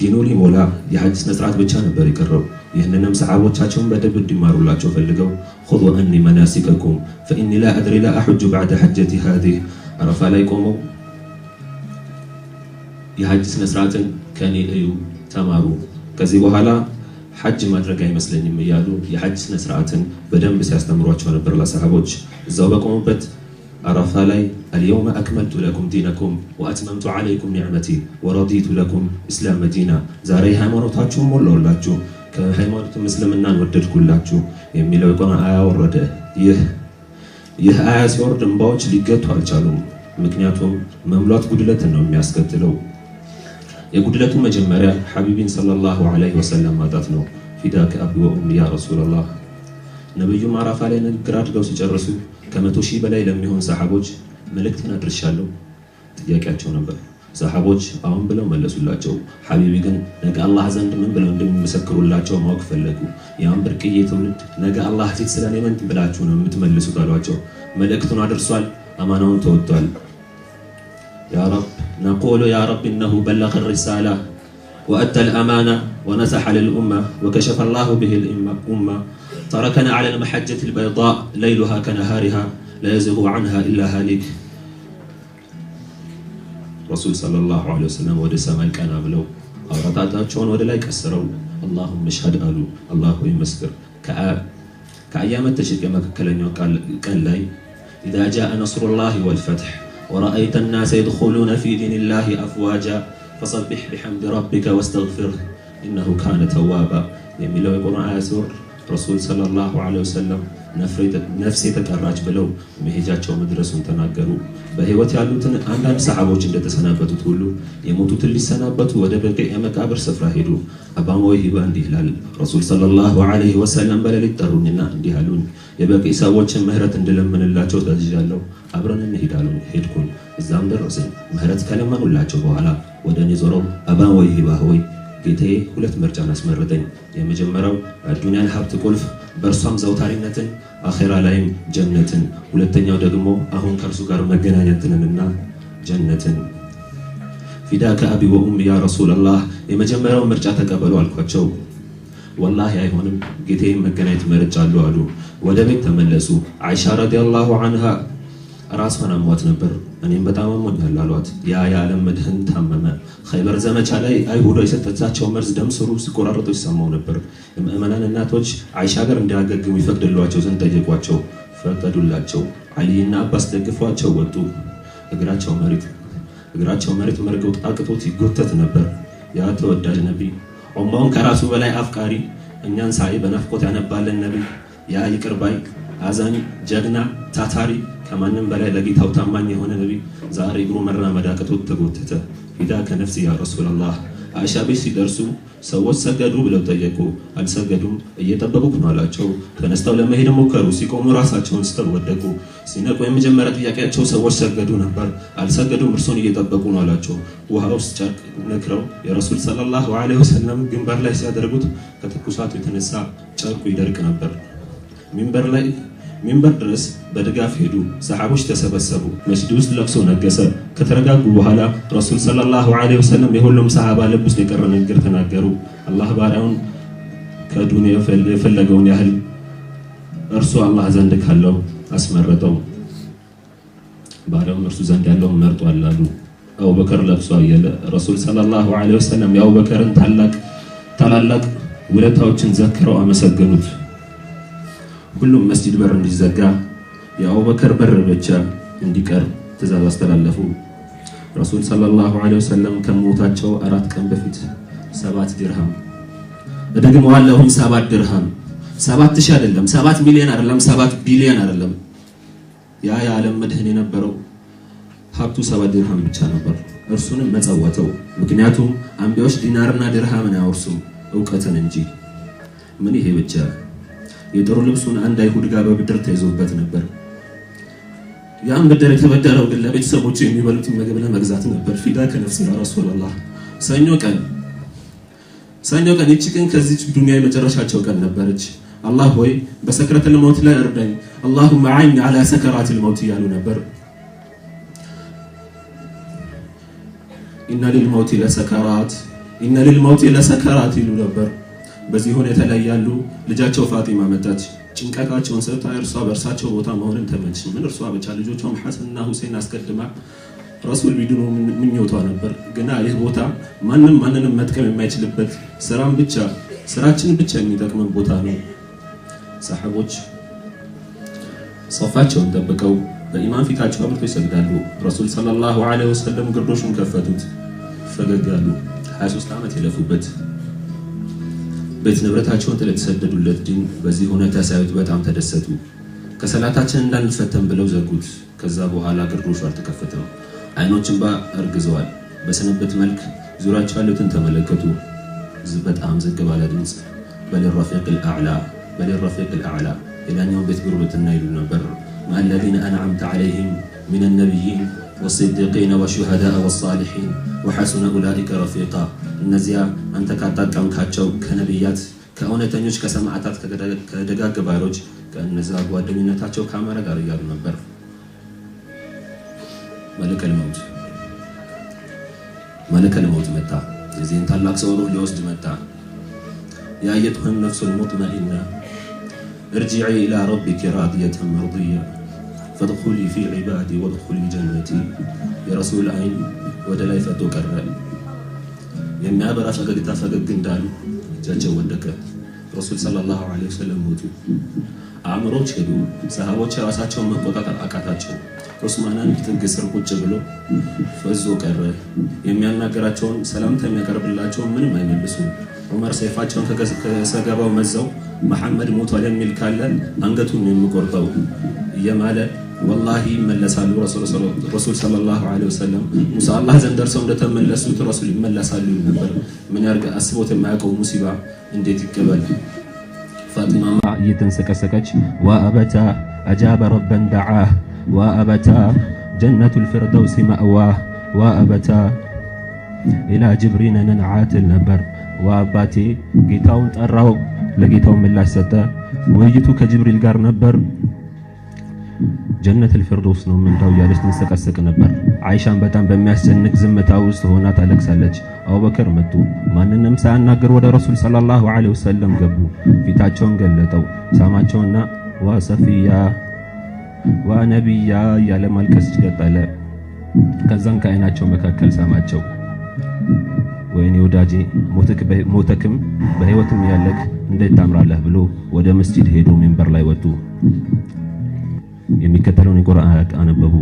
ዲኑ ሊሞላ የሐጅ ስነ ስርዓት ብቻ ነበር የቀረው። ይህንንም ሰሃቦቻቸውን በደንብ እንዲማሩላቸው ፈልገው ኹዙ አኒ መናሲከኩም ፈኢኒ ላ አድሪ ላ አሑጁ በዕደ ሐጀቲ ሃዚህ አረፋ ላይ ቆመው የሐጅ ስነ ስርዓትን ከኔ እዩ ተማሩ፣ ከዚህ በኋላ ሐጅ ማድረግ አይመስለኝም እያሉ የሐጅ ስነ ስርዓትን በደንብ ሲያስተምሯቸው ነበር ለሰሃቦች። እዛው በቆሙበት አረፋ ላይ አልየውመ አክመልቱ ለኩም ዲነኩም ወአትመምቱ ዐለይኩም ኒዕመቲ ወረዲቱ ለኩም ኢስላም ዲና፣ ዛሬ ሃይማኖታችሁን ሞላሁላችሁ ከሃይማኖት እስልምናን ወደድኩላችሁ የሚለው የቁርአን አያ ወረደ። ይህ አያ ሲወርድ እንባዎች ሊገቱ አልቻሉም። ምክንያቱም መምሏት ጉድለትን ነው የሚያስከትለው። የጉድለቱ መጀመሪያ ሐቢብን ሰለላሁ ዐለይሂ ወሰለም ማጣት ነው። ፊዳከ አቢ ወኡሚ ያ ረሱላህ። ነብዩ አረፋ ላይ ንግግር አድርገው ሲጨርሱ ከ100,000 በላይ ለሚሆን ሰሃቦች መልእክትን አድርሻለሁ ጥያቄያቸው ነበር። ሰሃቦች አሁን ብለው መለሱላቸው። ሐቢቢ ግን ነገ አላህ ዘንድ ምን ብለው እንደሚመሰክሩላቸው ማወቅ ፈለጉ። ያን ብርቅዬ ትውልድ ነገ አላህ ፊት ስለኔ ምን ብላችሁ ነው የምትመልሱት አሏቸው። መልእክቱን አድርሷል፣ አማናውን ተወጥቷል። ያ ረብ ነቁሉ ያ ረብ ኢነሁ በለገ الرسالة وأدى الأمانة ونصح للأمة وكشف الله به الأمة تركنا على المحجة البيضاء ليلها كنهارها لا يزيغ عنها إلا هالك ረሱል ሰለላሁ ዐለይሂ ወሰለም ወደ ሰማይ ቀና ብለው አውራጣቸውን ወደ ላይ ቀስረው አላሁመ እሽሀድ አሉ። አላሁ ይመስክር። ከአያመት ተሽቅ መካከለኛው ቀን ላይ ኢዛ ጃአ ነስሩላሂ ወልፈትሕ ወረአይተ الناس يدخلون في دين الله أفواجا فسبح بحمد ربك واستغفره إنه كان توابا የሚለው የቁርአን አያ ሲወርድ ረሱል ሰለላሁ ዐለይሂ ወሰለም ነፍሴ ተጠራች ብለው መሄጃቸው መድረሱን ተናገሩ። በህይወት ያሉትን አንዳንድ ሰሃቦች እንደተሰናበቱት ሁሉ የሞቱትን ሊሰናበቱ ወደ በቂዕ የመቃብር ስፍራ ሄዱ። አባ ሙወሂባ እንዲህ ይላል፣ ረሱል ሰለላሁ ዐለይሂ ወሰለም በሌሊት ጠሩኝና እንዲህ አሉኝ፣ የበቂዕ ሰዎችን ምህረት እንድለምንላቸው ታዝዣለሁ፣ አብረን እንሂድ አሉኝ። ሄድኩኝ። እዛም ደረስን። ምህረት ከለመኑላቸው በኋላ ወደ እኔ ዞረው አባ ሙወሂባ ሆይ ጌታዬ 2 ምርጫን አስመረጠኝ። የመጀመሪያው አዱንያን ሀብት ቁልፍ በእርሷም ዘውታሪነትን አኺራ ላይም ጀነትን፣ ሁለተኛው ደግሞ አሁን ከእርሱ ጋር መገናኘትንና ጀነትን። ፊዳከ አቢ ወኡሚ ያ ረሱላህ፣ የመጀመሪያው ምርጫ ተቀበሉ አልኳቸው። ወላሂ አይሆንም ጌታዬን መገናኘት መርጫለሁ አሉ። ወደ ቤት ተመለሱ። አይሻ ረዲየላሁ ዐንሃ ራሷን አሟት ነበር። እኔም በጣም አሞኛል አሏት። ያ የዓለም መድህን ታመመ። ኸይበር ዘመቻ ላይ አይሁድ የሰጠቻቸው መርዝ ደም ስሩ ሲቆራረጡ ይሰማው ነበር። የምእመናን እናቶች አይሻ ጋር እንዲያገግሙ ይፈቅድላቸው ዘንድ ጠየቋቸው። ፈቀዱላቸው። አሊና አባስ ደግፏቸው ወጡ። እግራቸው መሬት መርገጥ አቅቶት ይጎተት ነበር። ያ ተወዳጅ ነቢይ፣ ኡማውን ከራሱ በላይ አፍቃሪ፣ እኛን ሳይ በናፍቆት ያነባለን ነቢይ፣ ያ ይቅር ባይ አዛኝ፣ ጀግና፣ ታታሪ፣ ከማንም በላይ ለጌታው ታማኝ የሆነ ነቢይ ዛሬ እግሩ መራመድ አቅቶት ተጎተተ። ፊዳከ ነፍሲ ያ ረሱላህ። አይሻ ቤት ሲደርሱ ሰዎች ሰገዱ ብለው ጠየቁ። አልሰገዱም፣ እየጠበቁ ነው አላቸው። ተነስተው ለመሄድ ሞከሩ። ሲቆሙ ራሳቸውን ስተው ወደቁ። ሲነቁ የመጀመሪያ ጥያቄያቸው ሰዎች ሰገዱ ነበር። አልሰገዱም፣ እርሱን እየጠበቁ ነው አላቸው። ውሃ ውስጥ ጨርቅ ነክረው የረሱል ሰለላሁ ዐለይሂ ወሰለም ግንባር ላይ ሲያደርጉት ከትኩሳቱ የተነሳ ጨርቁ ይደርቅ ነበር። ሚንበር ድረስ በድጋፍ ሄዱ። ሰሃቦች ተሰበሰቡ። መስጂድ ውስጥ ለቅሶ ነገሰ። ከተረጋጉ በኋላ ረሱል ሰለላሁ ዐለይሂ ወሰለም የሁሉም ሰሃባ ልብ ውስጥ የቀረ ንግግር ተናገሩ። አላህ ባሪያውን ከዱንያ የፈለገውን ያህል እርሱ አላህ ዘንድ ካለው አስመረጠው። ባሪያውን እርሱ ዘንድ ያለውን መርጧል አሉ። አቡበከር ለቅሶ አየለ። ረሱል ሰለላሁ ዐለይሂ ወሰለም የአቡበከርን ታላላቅ ውለታዎችን ዘክረው አመሰገኑት። ሁሉም መስጂድ በር እንዲዘጋ የአቡበከር በር ብቻ እንዲቀር ትእዛዝ አስተላለፉ። ረሱል ሰለላሁ ዐለይሂ ወሰለም ከሞታቸው 4 ቀን በፊት 7 ድርሃም እደግመዋለሁም 7 ድርሃም 7000 አይደለም 7 ሚሊዮን አይደለም 7 ቢሊዮን አይደለም ያ የዓለም መድህን የነበረው ሀብቱ 7 ድርሃም ብቻ ነበር። እርሱንም መጸወተው። ምክንያቱም አንቢያዎች ዲናርና ድርሃምን አያወርሱም ዕውቀትን እንጂ። ምን ይሄ ብቻ የጥሩ ልብሱን አንድ አይሁድ ጋር በብድር ተይዞበት ነበር። ያን ብድር የተበደረው ግን ለቤተሰቦቹ የሚበሉትን ምግብ ለመግዛት ነበር። ፊዳ ከነፍስ ያ ረሱላህ። ሰኞ ቀን እቺ ቀን ከዚህ ዱንያ የመጨረሻቸው ቀን ነበረች። አላህ ሆይ በሰክረተል ሞት ላይ እርዳኝ፣ اللهم اعني على سكرات الموت ያሉ ነበር። ኢነ ሊልመውት ለሰከራት ይሉ ነበር። በዚህ ሁኔታ ላይ ያሉ ልጃቸው ፋጢማ መጣች። ጭንቀታቸውን ሰጥታ እርሷ በእርሳቸው ቦታ መሆንን ተመች። ምን እርሷ ብቻ ልጆቿም ሐሰንና ሁሴን አስቀድማ ረሱል ቢድኑ ምኞቷ ነበር። ግና ይህ ቦታ ማንንም መጥቀም የማይችልበት ስራችን ብቻ የሚጠቅመን ቦታ ነው። ሰሃቦች ሶፋቸውን ጠብቀው በኢማም ፊታቸው አብርተው ይሰግዳሉ። ረሱል ሰለላሁ ዐለይሂ ወሰለም ግርዶሹን ከፈቱት፣ ፈገግ አሉ። 23 ዓመት የለፉበት ቤት ንብረታቸውን ተሰደዱለት ዲን በዚህ ሁኔታ ሳይት በጣም ተደሰቱ። ከሰላታችን እንዳንፈተን ብለው ዘጉት። ከዛ በኋላ ግርዶሹ አልተከፈተም። አይኖችን አርግዘዋል። በሰነበት መልክ ዙሪያቸው ያሉትን ተመለከቱ። በጣም ዝቅ ባለ ድምጽ በልረፊቅ الأعلى የዳኛውን ቤት ጉርብትና ይሉ ነበር። مع الذين أنعمت عليهم من النبيين والصديقين والشهداء والصالحين وحسن أولئك رفيقا እነዚያ አንተ ካጣጣምካቸው ከነብያት ከእውነተኞች ከሰማዕታት ከደጋግ ባሮች ከነዛ ጓደኝነታቸው ካማረ ጋር ያሉ ነበር። መለከል መውት መጣ። የዚህን ታላቅ ሰው ሩህ ሊወስድ መጣ። يا أيتها النفس المطمئنة ارجعي إلى ربك راضية مرضية فادخلي في عبادي وادخلي جنتي يا رسول عين ودلاي فتوكرر የሚያበራ ፈገግታ ፈገግ እንዳሉ እጃቸው ወደቀ። ረሱል ሰለላሁ ዐለይሂ ወሰለም ሞቱ። አእምሮች ሄዱ። ሰሃቦች ራሳቸውን መቆጣጠር አቃታቸው። ዑስማንን ጥግ ስር ቁጭ ብሎ ፈዞ ቀረ። የሚያናገራቸውን ሰላምታ የሚያቀርብላቸው ምንም አይመልሱ። ዑመር ሰይፋቸውን ከሰገባው መዘው መሐመድ ሞቷል የሚል ካለ አንገቱን የሚቆርጠው እየማለ والله ይመለሳሉ። ረሱል ሰለላሁ ዐለይሂ ወሰለም ሙሳ አላህ ዘንድ ደርሰው እንደተመለሱት ረሱል ይመለሳሉ ነበር። ምን ያርጋ አስቦት የማያውቀው ሙሲባ እንዴት ይቀበል? ፋጢማ እየተንሰቀሰቀች ወአበታ አጃበ ረበን ደዓህ ወአበታ ጀነቱ الفردوس مأواه ወአበታ ኢላ ጅብሪል ነንዓትል ነበር። ወአባቴ ጌታውን ጠራው፣ ለጌታው ምላሽ ሰጠ። ውይይቱ ከጅብሪል ጋር ነበር። ጀነት الفردوس ነው ምንዳው ያለች ተንሰቀሰቅ ነበር። አይሻን በጣም በሚያስጨንቅ ዝምታ ውስጥ ሆና ታለቅሳለች። አቡበከር መጡ። ማንንም ሳያናገር ወደ ረሱል ሰለላሁ ዐለይሂ ወሰለም ገቡ። ፊታቸውን ገለጠው፣ ሳማቸውና ወሰፊያ ወነቢያ ያለ ማልቀስ ቀጠለ። ከዛም ከአይናቸው መካከል ሳማቸው። ወይኔ ወዳጄ ሞተክም በህይወትም ያለክ እንዴት ታምራለህ ብሎ ወደ መስጂድ ሄዶ ሚንበር ላይ ወጡ። የሚከተለውን የቁርአን አነበቡ።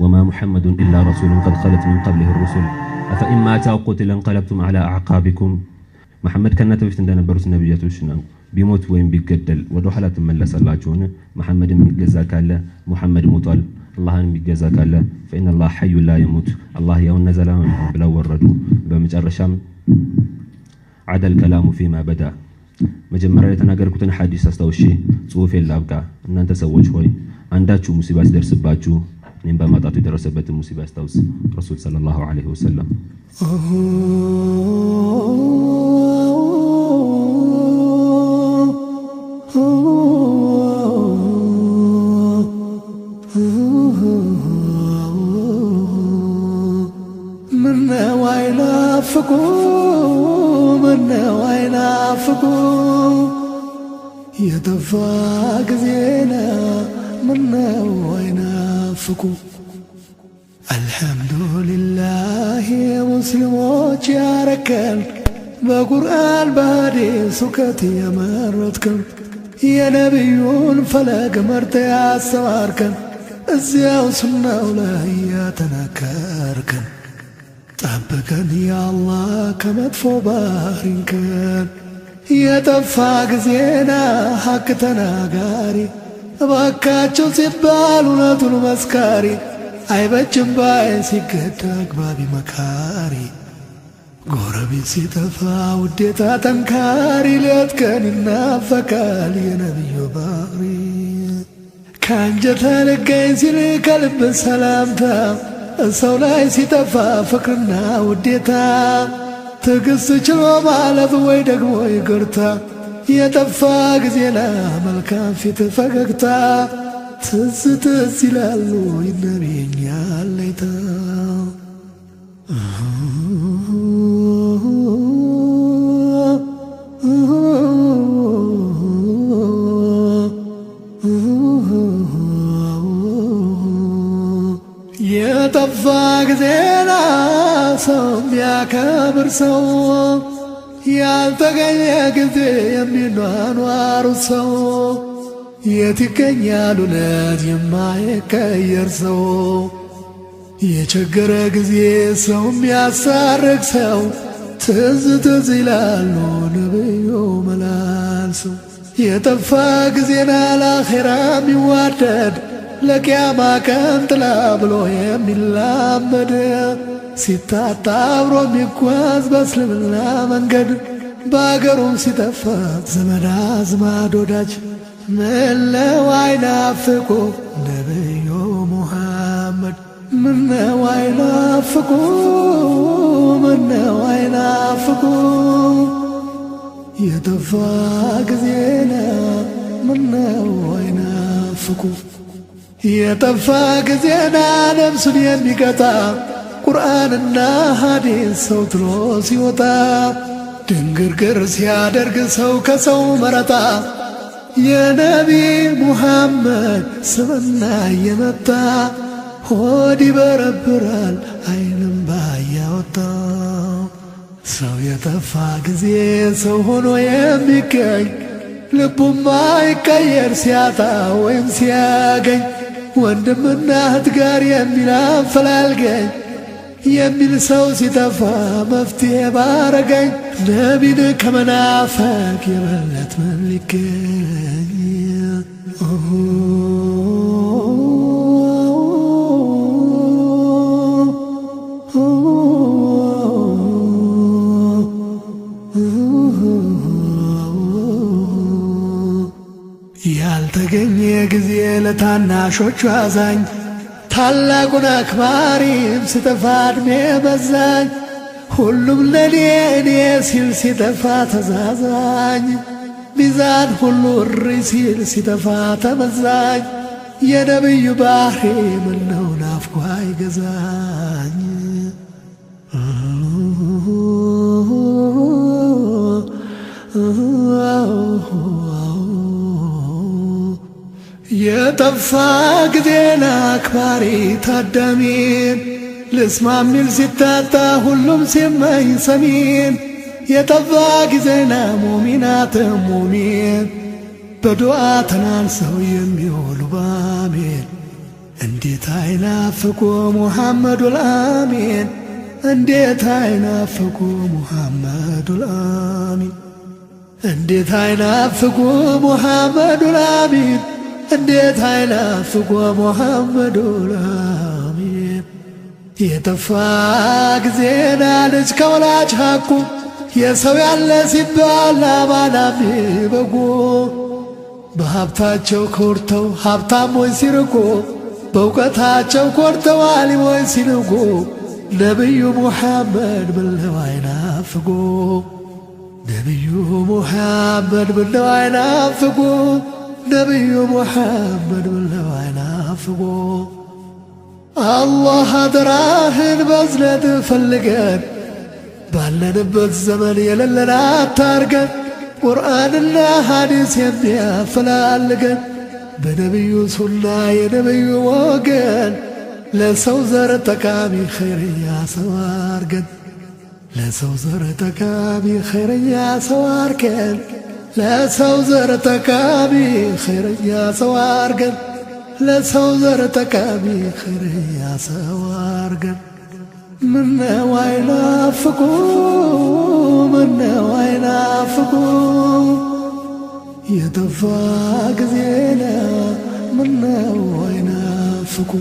ወማ ሙሐመዱን ኢላ ረሱሉን ቀድ ኸለት ሚን ቀብሊሂ الرسل أفإن مات أو قتل انقلبتم على أعقابكم መሐመድ ከእናንተ በፊት እንደነበሩት ነብያቶች ነው። ቢሞት ወይም ቢገደል ወደ ኋላ ትመለሳላችሁን? መሐመድን የሚገዛ ካለ ሙሐመድ ሞቷል፣ አላህን የሚገዛ ካለ فإن الله حي لا يموت አላህ ያውና ዘላለም ብለው ወረዱ። በመጨረሻም عدل كلام فيما بدا መጀመሪያ የተናገርኩትን ሐዲስ አስተውሺ ጽሁፌን ላብቃ። እናንተ ሰዎች ሆይ አንዳችሁ ሙሲባ ሲደርስባችሁ እኔም በማጣቱ የደረሰበትን ሙሲባ አስታውስ። ረሱል ሰለላሁ ዐለይሂ ወሰለም يتفاق زينا منا وينافقوا الحمد لله مسلموች ያረከን በቁርአን በሐዲስ እውቀት የመረጥከን የነቢዩን ፈለግ መርተ ያስተማርከን እዚያው ሱናው ላይ ያተናከርከን ጠብቀን ያአላህ ከመጥፎ ባህሪንከን የጠፋ ጊዜና ሐቅ ተናጋሪ እባካቸው ሲባል እውነቱን መስካሪ አይበጅም ባይ ሲገዳ አግባቢ መካሪ ጎረቤት ሲጠፋ ውዴታ ጠንካሪ ሌት ቀን ይናፈቃል የነቢዩ ባህሪ ከአንጀት ልገኝ ሲል ከልብ ሰላምታ ሰው ላይ ሲጠፋ ፍቅርና ውዴታ ትዕግስት ችሎ ማለፍ ወይ ደግሞ ይቅርታ የጠፋ ጊዜና መልካም ፊት ፈገግታ ትዝ ትዝ ይላሉ ይነቢኛል ሌታ የጠፋ ጊዜና ሰው የሚያከብር ሰው ያልተገኘ ጊዜ የሚኗኗሩ ሰው የት ይገኛል እውነት የማይቀየር ሰው የቸገረ ጊዜ ሰው የሚያሳርቅ ሰው ትዝ ትዝ ይላሉ ነቢዩ መላልሰው የጠፋ ጊዜና ለአኼራ የሚዋደድ ለቂያማ ቀን ጥላ ብሎ የሚላመድ ሲታጣ አብሮ የሚጓዝ በእስልምና መንገድ በአገሩም ሲጠፋ ዘመድ አዝማድ ወዳጅ ምነው አይናፍቁ ነቢዩ ሙሐመድ ምነው አይናፍቁ ምነው አይናፍቁ የጠፋ ጊዜና ምነው አይናፍቁ የጠፋ ጊዜና ነፍሱን የሚቀጣ ቁርአንና ሐዲስ ሰው ትሎ ሲወጣ ድንግርግር ሲያደርግ ሰው ከሰው መረጣ የነቢ ሙሐመድ ስምና እየመጣ ሆድ ይበረብራል አይንም ባያወጣ ሰው የጠፋ ጊዜ ሰው ሆኖ የሚገኝ ልቡማ ይቀየር ሲያጣ ወይም ሲያገኝ ወንድምና እህት ጋር የሚል አፈላልገኝ የሚል ሰው ሲጠፋ መፍትሄ ባረገኝ ነቢን ከመናፈቅ የበለት ምን ሊገኝ ያልተገኘ ጊዜ ለታናሾቹ አዛኝ ታላቁን አክባሪም ሲጠፋ ዕድሜ በዛኝ ሁሉም ለኔ እኔ ሲል ሲጠፋ ተዛዛኝ ሚዛን ሁሉ እሪ ሲል ሲጠፋ ተመዛኝ የነቢዩ ባህሪ ምነው ናፍቆ አይገዛኝ የጠፋ ጊዜና አክባሪ ታዳሚን ልስማ ሚል ሲታጣ ሁሉም ሲመኝ ሰሚን የጠፋ ጊዜና ሙሚናት ሙሚን በዱዓ ተናንሰው የሚውሉ ባሜን እንዴት አይናፍቁ ሙሐመዱል አሚን እንዴት አይናፍቁ ሙሐመዱል አሚን እንዴት አይናፍቁ ሙሐመዱል አሚን እንዴት አይናፍቁ ሙሐመዱል አሚን የጠፋ ጊዜና ልጅ ከወላጅ ሐቁ የሰው ያለ ሲባል አማናም በጎ በሀብታቸው ኮርተው ሀብታሞች ሲርቁ በእውቀታቸው ኮርተው አሊሞች ሲንቁ ነቢዩ ሙሐመድ ምነው አይናፍቁ ነቢዩ ሙሐመድ ምነው አይናፍቁ ነቢዩ ሙሐመድ ምነው አይናፍቁ አላህ አደራህን በዝነት ፈልገን ባለንበት ዘመን የሌለን አታርገን ቁርአንና ሐዲስ የሚያፈላልገን በነቢዩ ሱና የነቢዩ ወገን ለሰው ዘር ጠቃሚ ኸይርያ ሰው አርገን ለሰው ዘር ጠቃሚ ኸይርያ ሰው አርገን ለሰው ዘር ጠቃሚ ኸይርያ ሰው አርገን ለሰው ዘር ጠቃሚ ኸይርያ ሰው አርገን ምነው አይናፍቁ ምነው አይናፍቁ የጠፋ ጊዜና ምነው አይናፍቁ